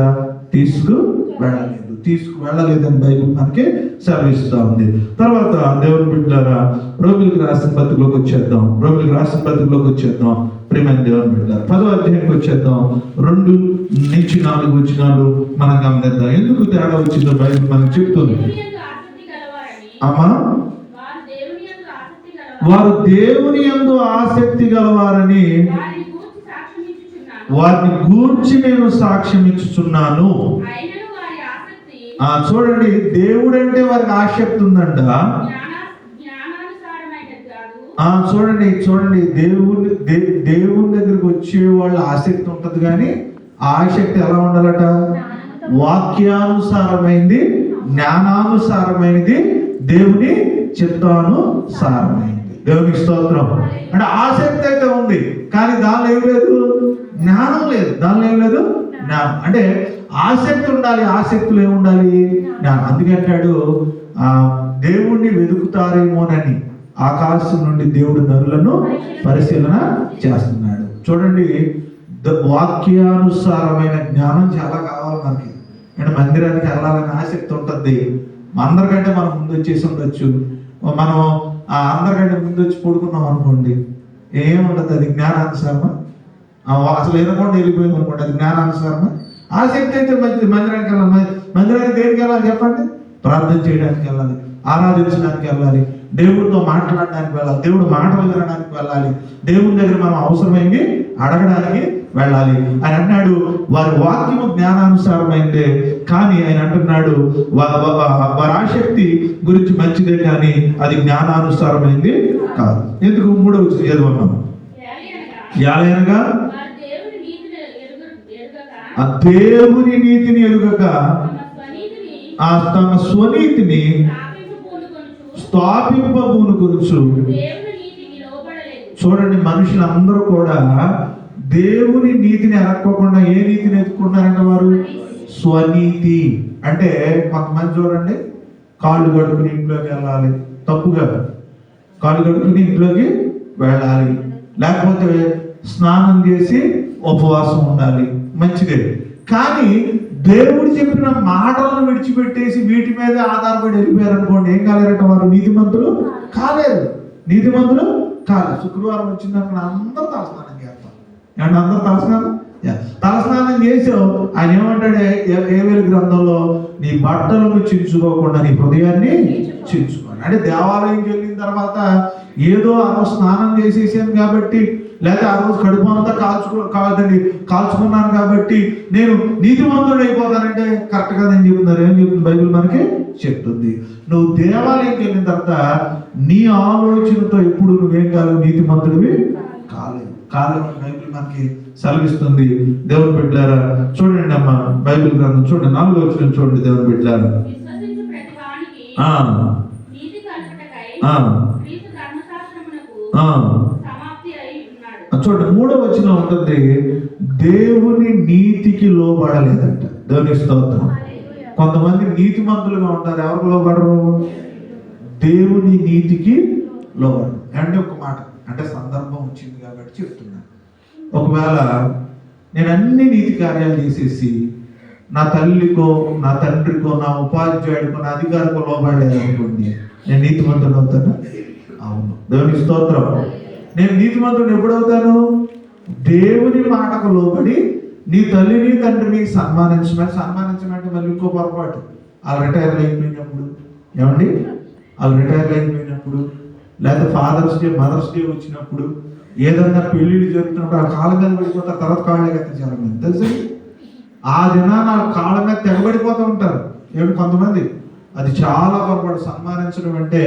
తీసుకు వెళ్ళలేదు. తీసుకువెళ్ళలేదని బైబిల్ మనకి సెలవిస్తూ ఉంది. తర్వాత దేవుని బిడ్డలారా, రోమిలికి రాసిన పత్రికలోకి వచ్చేద్దాం. ప్రియమైన దేవుని బిడ్డలారా, 10వ అధ్యాయానికి వచ్చేద్దాం. 2-4 వచనాలు మనం గమనిద్దాం. ఎందుకు తేడా వచ్చిందో బైబిల్ మనకు చెప్తుంది. అమ్మా, వారు దేవుని యందు ఆసక్తి గలవారని వారిని గూర్చి నేను సాక్ష్యం ఇచ్చుచున్నాను. చూడండి, దేవుడు అంటే వారికి ఆసక్తి ఉందంట. చూడండి దేవుని దగ్గరికి వచ్చే వాళ్ళ ఆసక్తి ఉంటది, కానీ ఆ ఆసక్తి ఎలా ఉండాలట? వాక్యానుసారమైంది, జ్ఞానానుసారమైనది, దేవుని చిత్తానుసారమైంది. దేవునికి స్తోత్రం. అంటే ఆసక్తి అయితే ఉంది, కానీ దానిలో ఏం లేదు? జ్ఞానం లేదు. జ్ఞానం అంటే ఆసక్తి ఉండాలి, ఆసక్తులు ఏముండాలి? జ్ఞానం. అందుకంటాడు, దేవుణ్ణి వెతుకుతారేమోనని ఆకాశం నుండి దేవుడు నరులను పరిశీలన చేస్తున్నాడు. చూడండి, వాక్యానుసారమైన జ్ఞానం చాలా కావాలి మనకి. అంటే మందిరానికి వెళ్ళాలని ఆసక్తి ఉంటుంది. అందరికంటే మనం ముందు వచ్చేసి ఉండొచ్చు. మనం అందరికంటే ముందు వచ్చి పడుకున్నాం అనుకోండి, ఏముండదు. అది జ్ఞానానుసారమా? అసలు వినకుండా వెళ్ళిపోయింది అనుకోండి, అది జ్ఞానానుసారమా? ఆసక్తి అయితే మంచిది. మందిరానికి వెళ్ళాలి. మందిరానికి దేనికి వెళ్ళాలి చెప్పండి? ప్రార్థన చేయడానికి వెళ్ళాలి, ఆరాధించడానికి వెళ్ళాలి, దేవుడితో మాట్లాడడానికి వెళ్ళాలి, దేవుడు మాటలు వినడానికి వెళ్ళాలి, దేవుని దగ్గర మనం అవసరమైంది అడగడానికి వెళ్ళాలి. ఆయన అన్నాడు, వారి వాక్యము జ్ఞానానుసారమైందే, కానీ ఆయన అంటున్నాడు వారి ఆసక్తి గురించి మంచిదే, కానీ అది జ్ఞానానుసారమైంది కాదు. ఎందుకు? 3వ వచనం చదువున్నాము. యాలయనగా ఆ దేవుని నీతిని ఎరుగక తమ స్వనీతిని స్థాపింపబూనుకొనుచు. చూడండి, మనుషులందరూ కూడా దేవుని నీతిని ఎరక్కోకుండా ఏ నీతిని ఎత్తుకున్నారంట? వారు స్వనీతి. అంటే కొంతమంది చూడండి, కాళ్ళు కడుక్కుని ఇంట్లోకి వెళ్ళాలి, తప్పుగా కాళ్ళు కడుక్కుని ఇంట్లోకి వెళ్ళాలి, లేకపోతే స్నానం చేసి ఉపవాసం ఉండాలి, మంచిదే. కానీ దేవుడు చెప్పిన మాటలను విడిచిపెట్టేసి వీటి మీద ఆధారపడి వెళ్ళిపోయారు అనుకోండి, ఏం కాలేరట? వారు నీతిమంతులు కాలేరు. శుక్రవారం వచ్చిందనుకున్న అందరూ తలస్నానం చేస్తాం. ఏమన్నా అందరూ తలస్నానం చేసావు. ఆయన ఏమంటాడు యోవేలు గ్రంథంలో, నీ బట్టలను చించుకోకుండా నీ హృదయాన్ని చించుకోండి. అంటే దేవాలయంకి వెళ్ళిన తర్వాత ఏదో ఆ రోజు స్నానం చేసేసాను కాబట్టి, లేకపోతే ఆ రోజు కడుపు అంతా కాల్చుకున్నాను కాబట్టి నేను నీతిమంతుడు అయిపోతానంటే కరెక్ట్ కాదని చెప్తున్నారు. ఏం చెప్తుంది బైబిల్ మనకి చెప్తుంది? నువ్వు దేవాలయంకి వెళ్ళిన తర్వాత నీ ఆలోచనతో ఎప్పుడు నువ్వేం కాలేవు, నీతిమంతుడివి కాలేవు. బైబిల్ మనకి సెలవిస్తుంది. దేవుని బిడ్డలారా చూడండి అమ్మ, బైబిల్ గ్రంథం చూడండి, 4వ వచనం చూడండి. దేవుని బిడ్డలారా, చూడండి 3వ వచనం ఉంటుంది, దేవుని నీతికి లోబడలేదంట. దేవుని స్తోత్రం. కొంతమంది నీతిమంతులుగా ఉంటారు, ఎవరికి లోబడరు? దేవుని నీతికి లోబడరు. అంటే ఒక మాట, అంటే సందర్భం వచ్చింది కాబట్టి చెప్తున్నాను. ఒకవేళ నేను అన్ని నీతి కార్యాలు చేసేసి నా తల్లికో, నా తండ్రికో, నా ఉపాధ్యాయుడికో, నా అధికారికో లోబడలేదు అనుకోండి, నేను నీతిమంతుడు అవుతాను? అవును. దేవుని స్తోత్రం. నేను నీతిమంతుడు ఎప్పుడవుతాను? దేవుని మాటకు లోబడి నీ తల్లిని తండ్రిని సన్మానించమంటే మళ్ళీ ఇంకో పొరపాటు. వాళ్ళు రిటైర్ అయిపోయినప్పుడు, ఏమండి, లేకపోతే ఫాదర్స్ డే, మదర్స్ డే వచ్చినప్పుడు, ఏదన్నా పెళ్ళిళ్ళు జరుగుతున్నప్పుడు ఆ కాళ్ళ మీద పడిపోతారు, తర్వాత కాళ్ళే కత్తించాలి. మంది తెలుసు, ఆ దినాన్ని ఆ కాళ్ళ మీద తెగబడిపోతూ ఉంటారు. ఏమిటి కొంతమంది, అది చాలా పొరపాటు. సన్మానించడం అంటే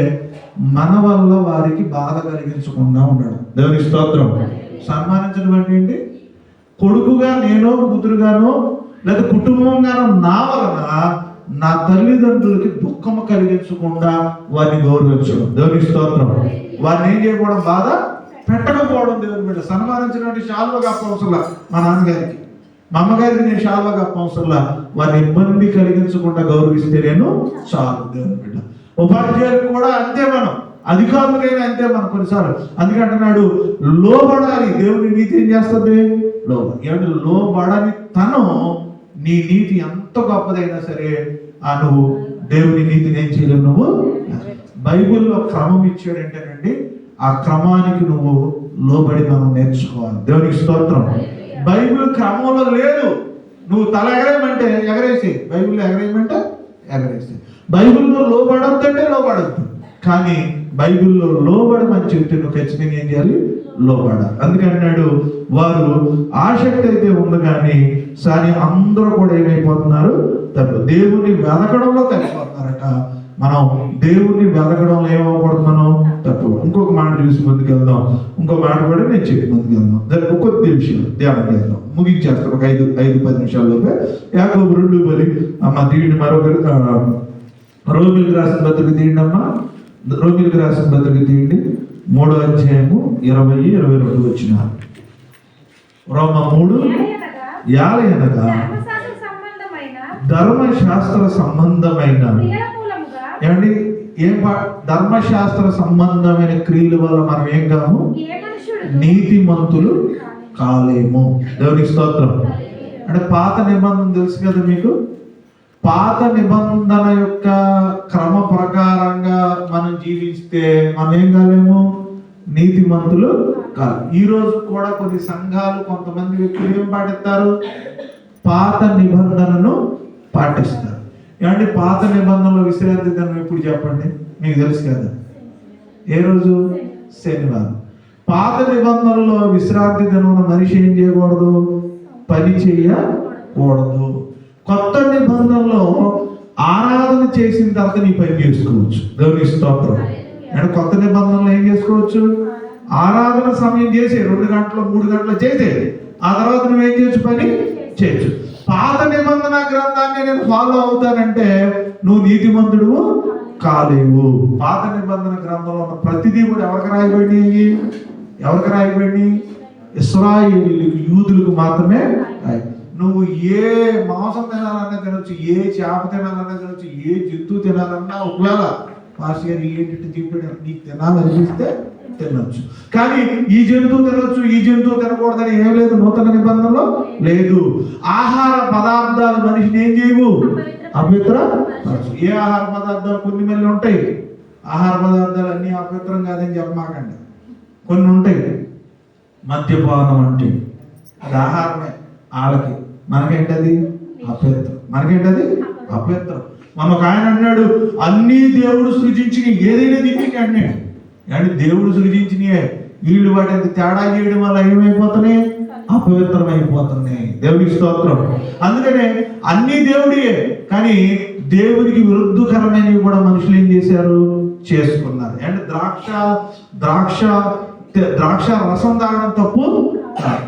మన వల్ల వారికి బాధ కలిగించకుండా ఉండడం. దేవుని స్తోత్రం. సన్మానించడం అంటే ఏంటి? కొడుకుగా నేనో, కూతురుగానో, లేదా కుటుంబంగానో నా వలన నా తల్లిదండ్రులకి దుఃఖము కలిగించకుండా వారిని గౌరవించడం. దేవుని స్తోత్రం. వారిని ఏం చేయకపోవడం, బాధ పెట్టకపోవడం. దేవుని బిడ్డ సన్మానించడం అంటే శాలువా కప్పవసరంలా. మా నాన్నగారికి, మా అమ్మగారికి నేను శాలువా కప్పవసరంలా. వారిని ఇబ్బంది కలిగించకుండా గౌరవిస్తే నేను చాలు. దేవుని బిడ్డ ఉపాధ్యాయులకు కూడా అంతే, మనం అధికారులకైనా అంతే మనం కొన్నిసార్లు. అందుకే అంటున్నాడు, లోబడాలి. దేవుని నీతి ఏం చేస్తుంది? ఏమంటే లోబడని తను నీ నీతి ఎంత గొప్పదైనా సరే నువ్వు దేవుని నీతిని ఏం చేయలేవు. నువ్వు బైబిల్లో క్రమం ఇచ్చాడంటేనండి, ఆ క్రమానికి నువ్వు లోబడి మనం నేర్చుకోవాలి. దేవునికి స్తోత్రం. బైబిల్ క్రమంలో లేదు. నువ్వు తల ఎగరేయమంటే ఎగరేసి, బైబిల్లో ఎగరేయమంటే ఎగరేసి. బైబిల్లో లోబడొద్దంటే లోబడద్దు, కానీ బైబిల్లో లోబడమని చెప్తే నువ్వు ఖచ్చితంగా ఏం చేయాలి? లోబడాలి. అందుకన్నాడు వారు ఆసక్తి అయితే ఉంది కానీ సరే అందరూ కూడా ఏమైపోతున్నారు? దేవుణ్ణి వెతకడంలో తగ్గిపోతున్నారట. మనం దేవుణ్ణి వెతకడంలో ఏమవ్వకూడదు, మనం తప్పు. ఇంకొక మాట చూసి ముందుకెళ్దాం. ఇంకో మాట కూడా నేను చెప్పి ముందుకెళ్దాం. దానికి కొద్ది విషయం ధ్యానం చేద్దాం, ముగించేస్తాం. ఒక 5-10 నిమిషాల్లోపే. యాకోబు 2:10 అమ్మ తీయండి. మరొకరు రోమిలకు రాసిన పత్రిక తీయండి అమ్మా. రోమిలకు రాసిన పత్రిక తీయండి, 3వ అధ్యాయము 20-22 వచ్చిన. రోమ 3 యాలయనగా ధర్మశాస్త్ర సంబంధమైన ఏమండి ధర్మశాస్త్ర సంబంధమైన క్రియల వల్ల మనం ఏం కాము? నీతిమంతులు కాలేము. దేవునికి స్తోత్రం. అంటే పాత నిబంధన తెలుసు కదా మీకు. పాత నిబంధన యొక్క క్రమ ప్రకారంగా మనం జీవిస్తే మనం ఏం కాలేము? నీతిమంతులు కాదు. ఈ రోజు కూడా కొన్ని సంఘాలు, కొంతమంది వ్యక్తులు ఏం పాటిస్తారు? పాత నిబంధనను పాటిస్తారు. ఏమంటే పాత నిబంధనలో విశ్రాంతి దినం ఎప్పుడు చెప్పండి? మీకు తెలుసు కదా, ఏ రోజు? శనివారం. పాత నిబంధనలో విశ్రాంతి దినం మనిషి ఏం చేయకూడదు? పని చేయకూడదు. కొత్త నిబంధనలో ఆరాధన చేసిన తర్వాత నీ పని చేసుకోవచ్చు. దేవుని స్తోత్రం. అంటే కొత్త నిబంధనలో ఏం చేసుకోవచ్చు? ఆరాధన సమయం చేసే 2 గంటలు 3 గంటలు చేసే, ఆ తర్వాత నువ్వేం చేయొచ్చు? పని చేయొచ్చు. పాత నిబంధన గ్రంథాన్ని నేను ఫాలో అవుతానంటే నువ్వు నీతిమంతుడు కాలేవు. పాత నిబంధన గ్రంథంలో ఉన్న ప్రతిదీ కూడా ఎవరికి రాయబడి? ఎవరికి రాయబడి? ఇశ్రాయేలీయులకు, యూదులకు మాత్రమే. నువ్వు ఏ మాంసం తినాలన్నా తినొచ్చు, ఏ చేప తినాలన్నా తినొచ్చు, ఏ జంతువు తినాలన్నా ఒకవేళ పాస్ గారు ఏంటి చెప్పాడు, నీకు తినాలనిపిస్తే తినొచ్చు. కానీ ఈ జంతువు తినొచ్చు, ఈ జంతువు తినకూడదని ఏం లేదు, నూతన నిబంధనలో లేదు. ఆహార పదార్థాలు మనిషిని ఏం చేయవు? అపవిత్ర. ఏ ఆహార పదార్థాలు? కొన్ని మళ్ళీ ఉంటాయి. ఆహార పదార్థాలు అన్నీ అపవిత్రం కాదని చెప్పమాకండి. కొన్ని ఉంటాయి. మద్యపానం అంటే అది ఆహారమే వాళ్ళకి, మనకేంటది? అపవిత్రం. మనకేంటది? అపవిత్రం. మన ఒక ఆయన అన్నాడు, అన్నీ దేవుడు సృజించిన ఏదైనా దీనికి అన్నాడు. అంటే దేవుడు సృజించినయే, వీళ్ళు వాటికి తేడా చేయడం వల్ల ఏమైపోతున్నాయి? అపవిత్రం అయిపోతున్నాయి. దేవుడికి స్తోత్రం. అందుకనే అన్ని దేవుడియే, కానీ దేవుడికి విరుద్ధకరమైనవి కూడా మనుషులు ఏం చేశారు? చేసుకున్నారు. అంటే ద్రాక్ష రసం తాగడం తప్పు.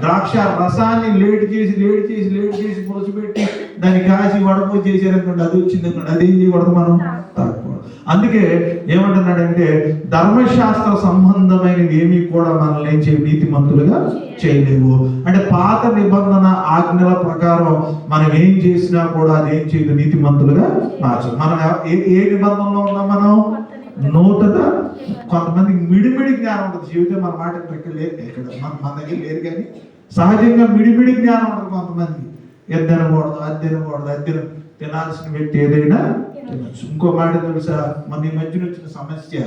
ద్రాక్ష రసాన్ని లేట్ చేసి పులుసుపెట్టి దాన్ని కాసి వడపోసి చేశారనుకోండి, అది వచ్చింది అనుకోండి, అదేం చేయకూడదు, మనం తాగకూడదు. అందుకే ఏమంటున్నాడంటే ధర్మశాస్త్ర సంబంధమైనవి ఏమీ కూడా మనల్ని ఏం చేయ నీతిమంతులుగా చేయలేవు. అంటే పాత నిబంధన ఆజ్ఞల ప్రకారం మనం ఏం చేసినా కూడా అది ఏం చేయదు, నీతిమంతులుగా మార్చదు. మనం ఏ నిబంధనలో ఉన్నాం? మనం నూతన. కొంతమందికి మిడిమిడి జ్ఞానం ఉంటుంది. జీవితం మన మాట ఇక్కడ మన దగ్గర లేరు, కానీ సహజంగా మిడిమిడి జ్ఞానం ఉంటుంది కొంతమంది. ఇది తినకూడదు, అది తినకూడదు, అది తినాల్సిన వ్యక్తి ఏదైనా తినచ్చు. ఇంకో మాట తెలుసా? మన ఈ మధ్యన వచ్చిన సమస్య,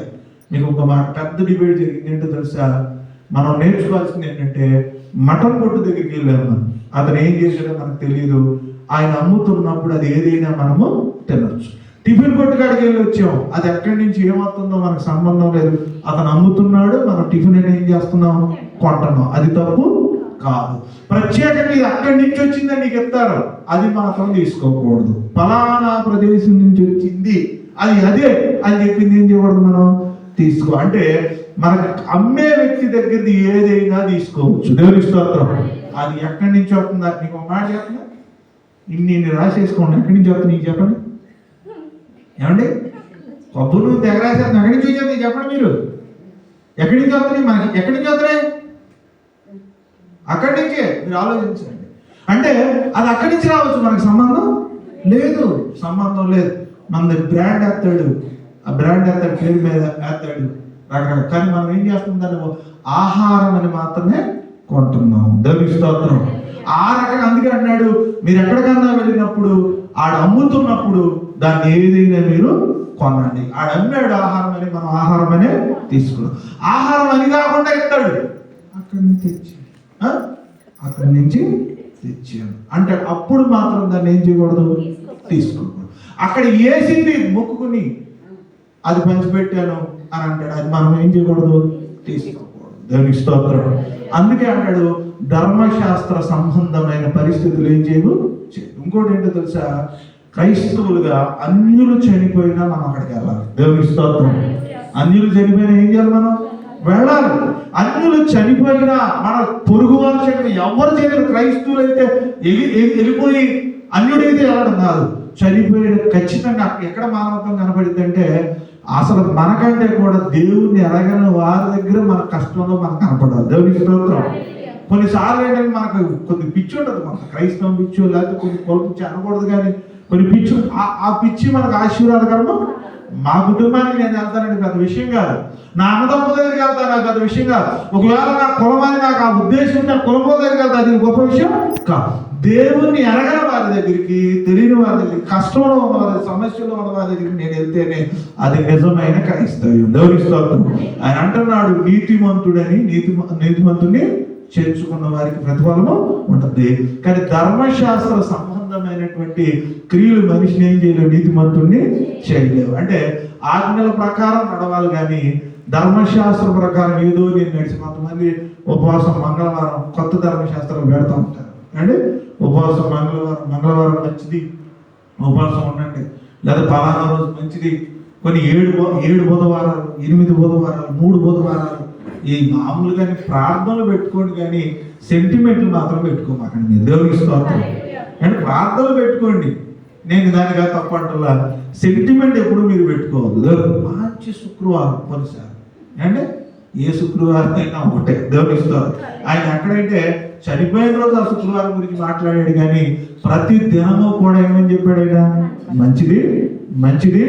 మీకు ఒక మాట పెద్ద డిబేట్ జరిగింది. ఏంటో తెలుసా? మనం నేర్చుకోవాల్సింది ఏంటంటే, మటన్ కొట్టు దగ్గరికి వెళ్ళాము మనం. అతను ఏం చేశాడో మనకు తెలియదు. ఆయన అమ్ముతున్నప్పుడు అది ఏదైనా మనము తినచ్చు. టిఫిన్ కొట్టు కాడికి వెళ్ళి వచ్చాం, అది ఎక్కడి నుంచి ఏమవుతుందో మనకు సంబంధం లేదు. అతను అమ్ముతున్నాడు, మనం టిఫిన్ ఏం చేస్తున్నాం? కొంటున్నాం. అది తప్పు కాదు. ప్రత్యేకంగా ఇది అక్కడి నుంచి వచ్చిందని నీకు చెప్తారు, అది మాత్రం తీసుకోకూడదు. ఫలానా ప్రదేశం నుంచి వచ్చింది, అది అదే అని చెప్పింది ఏం చేయకూడదు, మనం తీసుకో. అంటే మనకు అమ్మే వ్యక్తి దగ్గరది ఏదైనా తీసుకోవచ్చు. దేవుని స్తోత్రం. అది ఎక్కడి నుంచి వస్తుందా? నీకు ఒక మాట చెప్తున్నా, ఇన్ని రాసేసుకోండి. ఎక్కడి నుంచి వస్తుంది నీకు చెప్పండి. ఏమండి? కొబ్బరి నువ్వు తెగ రాసేస్తాను, ఎక్కడి నుంచి వచ్చేది చెప్పండి మీరు. ఎక్కడి నుంచి వస్తున్నాయి మనకి? ఎక్కడి నుంచి వస్తున్నాయి? అక్కడి నుంచే. మీరు ఆలోచించండి. అంటే అది అక్కడి నుంచి రావచ్చు, మనకు సంబంధం లేదు. సంబంధం లేదు. మన బ్రాండ్ వేస్తాడు, ఆ బ్రాండ్ వేస్తాడు, పేరు మీద వేస్తాడు రకరకాల. కానీ మనం ఏం చేస్తాం? దాన్ని ఆహారం అని మాత్రమే కొంటున్నాం. దేవుని స్తోత్రం. ఆ రకంగా అందుకే అన్నాడు, మీరు ఎక్కడికన్నా వెళ్ళినప్పుడు ఆడ అమ్ముతున్నప్పుడు దాన్ని ఏదైనా మీరు కొనండి. ఆడ అమ్మాడు ఆహారం అని, మనం ఆహారం అనే తీసుకున్నాం. ఆహారం అని కాకుండా ఇస్తాడు, అక్కడి నుంచి తెచ్చాను అంటే అప్పుడు మాత్రం దాన్ని ఏం చేయకూడదు, తీసుకోకూడదు. అక్కడ వేసింది మొక్కుకుని అది పంచిపెట్టాను అని అంటాడు, అది మనం ఏం చేయకూడదు, తీసుకోకూడదు. దేవునికి స్తోత్రం. అందుకే అంటాడు, ధర్మశాస్త్ర సంబంధమైన పరిస్థితులు ఏం చేయవు. ఇంకోటి ఏంటో తెలుసా, క్రైస్తవులుగా అన్యులు చనిపోయినా మనం అక్కడికి వెళ్ళాలి. దేవునికి స్తోత్రం. అన్యులు చనిపోయినా ఏం చేయాలి, మనం వెళ్ళాలి. అన్యులు చనిపోయినా మన పొరుగు వారు చనిపోయి ఎవరు చేయరు. క్రైస్తవులు అయితే వెళ్ళిపోయి అన్యుడైతే వెళ్ళడం కాదు, చనిపోయిన ఖచ్చితంగా ఎక్కడ మానవత్వం కనబడింది అంటే అసలు మనకంటే కూడా దేవుణ్ణి ఎలాగైనా వారి దగ్గర మన కష్టంలో మనకు కనపడాలి. దేవునికి స్తోత్రం. కొన్నిసార్లు ఏంటంటే మనకు కొద్ది పిచ్చి ఉంటుంది, మనకు క్రైస్తవం పిచ్చు లేకపోతే కొన్ని కొల పిచ్చి అనకూడదు, కానీ కొన్ని పిచ్చు ఆ పిచ్చి మనకు ఆశీర్వాదకరము. మా కుటుంబానికి నేను వెళ్తానండి పెద్ద విషయం కాదు, నా అన్నదమ్ముల దగ్గరికి వెళ్తాను నాకు పెద్ద విషయం కాదు, ఒకవేళ నా కులమని నాకు ఆ ఉద్దేశం ఉంటే కులముల దగ్గరికి వెళ్తా, అది గొప్ప విషయం కాదు. దేవుణ్ణి ఎరగని వారి దగ్గరికి, తెలియని వారి దగ్గరికి, కష్టంలో ఉన్న వారి, సమస్యలో ఉన్న వారి దగ్గరికి నేను వెళ్తేనే అది నిజమైన క్రైస్తవ్యం. దేవునికి స్తోత్రం. ఆయన అంటున్నాడు, నీతిమంతుడని నీతిమంతుడిని చేర్చుకున్న వారికి ప్రతిఫలము ఉంటుంది. కానీ ధర్మశాస్త్ర సంబంధమైనటువంటి క్రియలు మనిషిని ఏం చేయలేవు, నీతిమంతుడిని చేయలేవు. అంటే ఆజ్ఞల ప్రకారం నడవాలి, కానీ ధర్మశాస్త్ర ప్రకారం ఏదో నేను నడిచి. కొంతమంది ఉపవాసం మంగళవారం కొత్త ధర్మశాస్త్రాలు పెడతా ఉంటారు అంటే ఉపవాసం మంగళవారం మంచిది, ఉపవాసం ఉండండి, లేదా పలానా రోజు మంచిది. కొన్ని 7 బుధవారాలు, 8 బుధవారాలు, 3 బుధవారాలు, ఈ మామూలుగానే ప్రార్థనలు పెట్టుకోండి, కానీ సెంటిమెంట్లు మాత్రం పెట్టుకోమాకండి. మీరు దేవునికి స్తోత్రం. అంటే ప్రార్థనలు పెట్టుకోండి, నేను దానిగా తప్పు అంటున్నా. సెంటిమెంట్ ఎప్పుడు మీరు పెట్టుకోవద్దు. మంచి శుక్రవారం కొన్నిసార్లు అంటే ఏ శుక్రవారం అయినా ఒకటే. దేవునికి స్తోత్రం. ఆయన ఎక్కడైతే చనిపోయిన రోజు ఆ శుక్రవారం గురించి మాట్లాడాడు, కానీ ప్రతి దినము కూడా ఏమని చెప్పాడు, ఆయన మంచిది మంచిది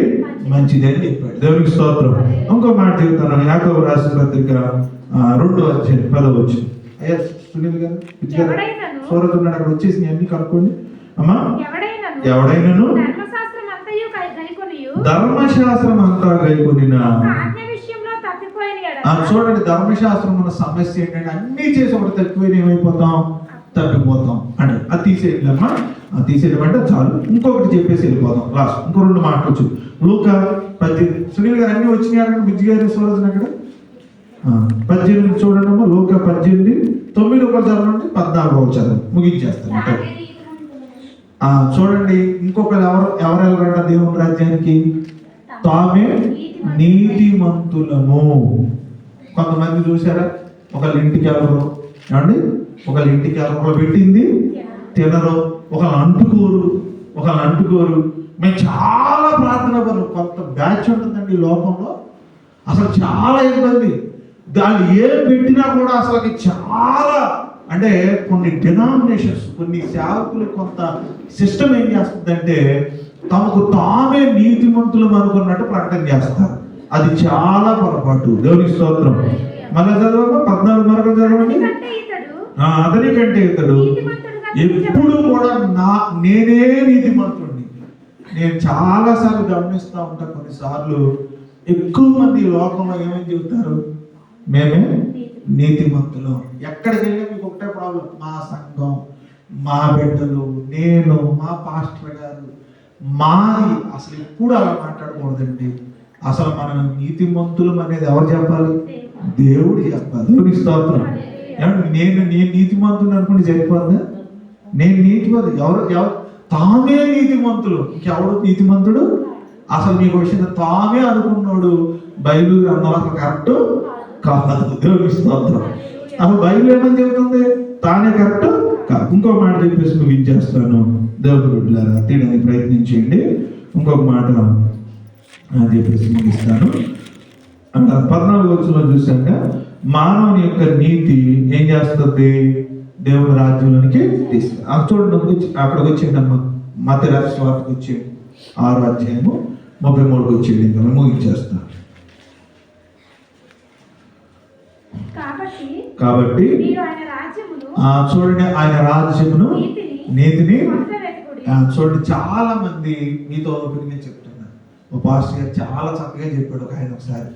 మంచిది అని చెప్పాడు. దేవునికి స్తోత్రం. ఇంకో మాట చెప్తాను, యాకోబు రాసిన పత్రిక 2:10. అయ్యా సునీల్ గారు, సూరత్ ఉన్నాడు, అక్కడ వచ్చేసి అన్ని కనుక్కోండి అమ్మా. ఎవడైనాను ధర్మశాస్త్రం అంతా గైకొనిన. చూడండి, ధర్మశాస్త్రం మన సమస్య ఏంటంటే అన్ని చేసి ఒకటి తక్కువైన ఏమైపోతాం, తప్పిపోతాం. అంటే అది తీసేయలేమ్మా, అది తీసేయడం అంటే చాలు, ఇంకొకటి చెప్పేసి వెళ్ళిపోతాం. లాస్ట్ ఇంకో 2 మాటలు వచ్చు. లూకా 18. సునీల్ గారు అన్ని వచ్చినాయి అక్కడ, బుజ్జి గారి సూరజ్ అక్కడ 18 చూడండి అమ్మా. లూకా 18:9 ఒకటి చదవండి, 14 చదవండి, ముగించేస్తాను. చూడండి, ఇంకొకరు ఎవరు వెళ్ళరంట దేవుని రాజ్యానికి, తామే నీతిమంతులము. కొంతమంది చూసారా, ఒకళ్ళ ఇంటికి వెళ్ళరు, ఏమండి, ఒకళ్ళ ఇంటికి వెళ్ళరు, ఒకళ్ళు పెట్టింది తినరు, ఒకళ్ళు అంటుకోరు. మేము చాలా ప్రార్థన పనులు, కొంత బ్యాచ్ ఉంటుందండి లోకంలో, అసలు చాలా ఇబ్బంది. దాన్ని ఏం పెట్టినా కూడా అసలు చాలా, అంటే కొన్ని డినామినేషన్స్, కొన్ని సేవకులు, కొంత సిస్టమ్ ఏం చేస్తుందంటే తమకు తామే నీతిమంతులు అనుకున్నట్టు ప్రకటన చేస్తారు. అది చాలా పొరపాటు. దేవునికి స్తోత్రం. మళ్ళీ చదవండి, 14 మరొక చదవండి. అతని కంటే ఇతడు ఎప్పుడు కూడా నేనే నీతిమంతుడిని. నేను చాలాసార్లు గమనిస్తూ ఉంటాను, కొన్నిసార్లు ఎక్కువ మంది లోకంలో ఏమని చెబుతారు, మేమే నీతిమంతులు. ఎక్కడికి వెళ్ళినా మీకు ఒకటే ప్రాబ్లం, మా సంఘం, మా బిడ్డలు, నేను, మా పాస్టర్ గారు, మాది. అసలు ఎప్పుడు అలా మాట్లాడకూడదండి. అసలు మనం నీతిమంతులం అనేది ఎవరు చెప్పాలి, దేవుడు చెప్పాలి. దేవుడి స్తోత్రం. నేను నీతిమంతుడు అనుకుంటే సరిపోద్దా? నేను నీతిమంతుడు, ఎవరు తామే నీతిమంతులు, ఇంకెవడు నీతిమంతుడు? అసలు మీకు వచ్చిన తామే అనుకున్నాడు బైబిల్ గ్రంథం అసలు కరెక్ట్ కాదు. దేవుడి స్తోత్రం. అసలు బైబిల్ ఏమని చెబుతుంది, తానే కరెక్ట్ కాదు. ఇంకో మాట చెప్పేసి ముగించేస్తాను. దేవుడు బిడ్డలారా, తీయడానికి ప్రయత్నించండి. ఇంకొక మాట చెప్పేసి ముగిస్తాను. 14వ వచనంలో చూసాక, మానవుని యొక్క నీతి ఏం చేస్తుంది, దేవుని రాజ్యంలోనికి తీసుకు. చూడండి, అక్కడికి వచ్చేయండి, మత్తయి రాసిన వార్తకు వచ్చేయండి, 6వ అధ్యాయము 33కి వచ్చేయండి. ఇంకా ముగించేస్తాను. కాబట్టి చూడండి, ఆయన రాజ్యమును నీతిని వెతుకుడి. చూడండి. చాలా మంది మీతో నేను చెప్తున్నా, ఓ పాస్టర్ గారు చాలా చక్కగా చెప్పాడు ఒక ఆయన ఒకసారి,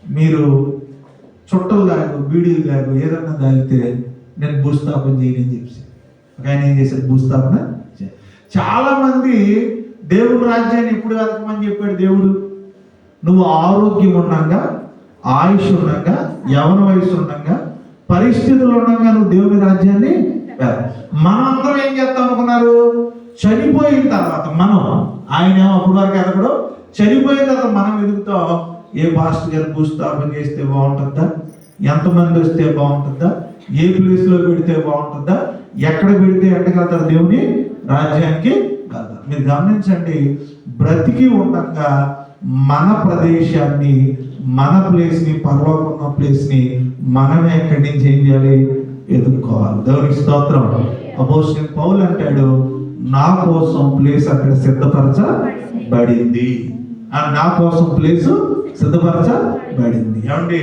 మీరు చుట్టలు దాగు బీడీలు దాగు ఏదన్నా దాగితే నేను భూస్థాపన చేయనని చెప్పి ఒక ఆయన ఏం చేశాడు, భూస్థాపన. చాలా మంది దేవుడు రాజ్యాన్ని ఎప్పుడు వెతకమని చెప్పాడు దేవుడు? నువ్వు ఆరోగ్యం ఉండగా, ఆయుష్ ఉండగా, యవన వయసు ఉండగా, పరిస్థితులు ఉండగా నువ్వు దేవుని రాజ్యాన్ని మనం అందరం ఏం చేస్తాం అనుకున్నారు? చనిపోయిన తర్వాత మనం, ఆయన అప్పటి వరకు ఎదగడం, చనిపోయిన తర్వాత మనం ఎదుగుతాం. ఏ పాస్టర్ గారు భూస్థాపన చేస్తే బాగుంటుందా, ఎంతమంది వస్తే బాగుంటుందా, ఏ ప్లేస్లో పెడితే బాగుంటుందా, ఎక్కడ పెడితే ఎక్కడికెళ్తారు దేవుని రాజ్యానికి వెళ్తారు. మీరు గమనించండి, బ్రతికి ఉండగా మన ప్రదేశాన్ని, మన ప్లేస్ని, పర్వకున్న ప్లేస్ని మనమే ఎక్కడి నుంచి ఏం చేయాలి? ఎదుర్కోవాలి. దేవునికి స్తోత్రం. అపోస్తలుడైన పౌలు అంటాడు, నా కోసం ప్లేస్ అక్కడ సిద్ధపరచబడింది. నా కోసం ప్లేస్ సిద్ధపరచబడింది. ఏమండి,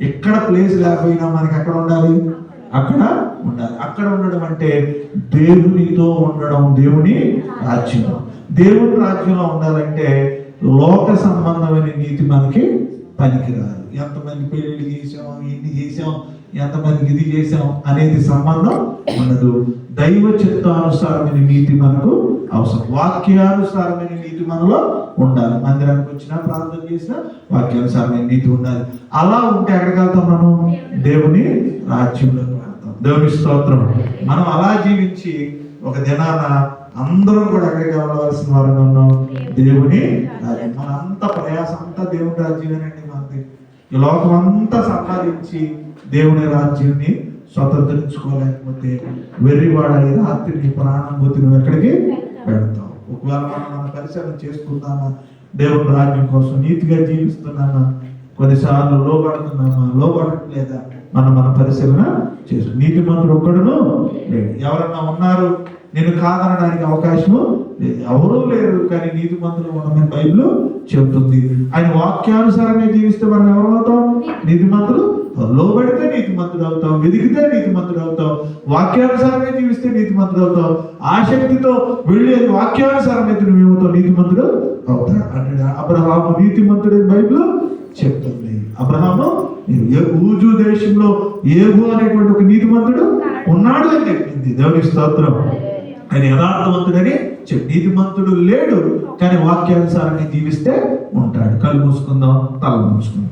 ఎక్కడ ప్లేస్ లేకపోయినా మనకి ఎక్కడ ఉండాలి? అక్కడ ఉండాలి. అక్కడ ఉండడం అంటే దేవునితో ఉండడం, దేవుని రాజ్యంలో. దేవుని రాజ్యంలో ఉండాలంటే లోక సంబంధమైన నీతి మనకి పనికిరాదు. ఎంతమంది పెళ్లి చేసాం, ఇన్ని చేసాం, ఎంతమందికి ఇది చేసాం అనేది సంబంధం ఉండదు. దైవ చిత్తానుసారమైన నీతి మనకు అవసరం. వాక్యానుసారమైన నీతి మనలో ఉండాలి. మందిరానికి వచ్చినా, ప్రార్థన చేసినా వాక్యానుసారమైన నీతి ఉండాలి. అలా ఉంటే ఎక్కడికి వెళ్తాం? మనం దేవుని రాజ్యంలోకి వెళ్తాం. దేవుని స్తోత్రం. మనం అలా జీవించి ఒక దినాన అందరం కూడా ఎక్కడికి వెళ్ళవలసిన వారంగా ఉన్నాం? దేవుని రాజ్యం. మన అంత ప్రయాసం అంతా దేవుని రాజ్యమేనండి. మనది ఈ లోకం అంతా సంపాదించి దేవుని రాజ్యాన్ని స్వతంత్రించుకోలేకపోతే వెర్రివాడ ఈ రాత్రి నీ ప్రాణం పోతే నువ్వు ఎక్కడికి పెడతావు? ఒకవేళ మన పరిశీలన చేసుకుందామా? దేవుని రాజ్యం కోసం నీతిగా జీవిస్తున్నామా? కొన్నిసార్లు లోబడుతున్నామా, లోబడట్లేదా? మన పరిశీలన చేసు. నీతిమంతుడు ఒక్కడును లేడు. ఎవరన్నా ఉన్నారు, నేను కాదనడానికి అవకాశము లేదు. ఎవరూ లేరు. కానీ నీతిమంతులు ఉండమని బైబిల్ చెబుతుంది. ఆయన వాక్యానుసారంగా జీవిస్తే మనం ఎవరు అవుతాం? నీతిమంతులు. లోబడితే నీతిమంతుడు అవుతావు, వెదిగితే నీతిమంతుడు అవుతావు. వాక్యానుసారంగా జీవిస్తే నీతిమంతుడు అవుతావు. ఆసక్తితో వెళ్ళి వాక్యానుసారమైతే నువ్వేమవుతావు? నీతిమంతుడు అవుతాడు అంటే అబ్రహాము నీతిమంతుడని బైబిల్ చెప్తుంది. అబ్రహాము ఊజు దేశంలో ఏగు అనేటువంటి ఒక నీతిమంతుడు ఉన్నాడు అని చెప్పింది. దేవుని స్తోత్రం. ఆయన యథార్థవంతుడని చెప్పి, నీతిమంతుడు లేడు కానీ వాక్యానుసారంగా జీవిస్తే ఉంటాడు. కళ్ళు మూసుకుందాం, తల మూసుకుందాం.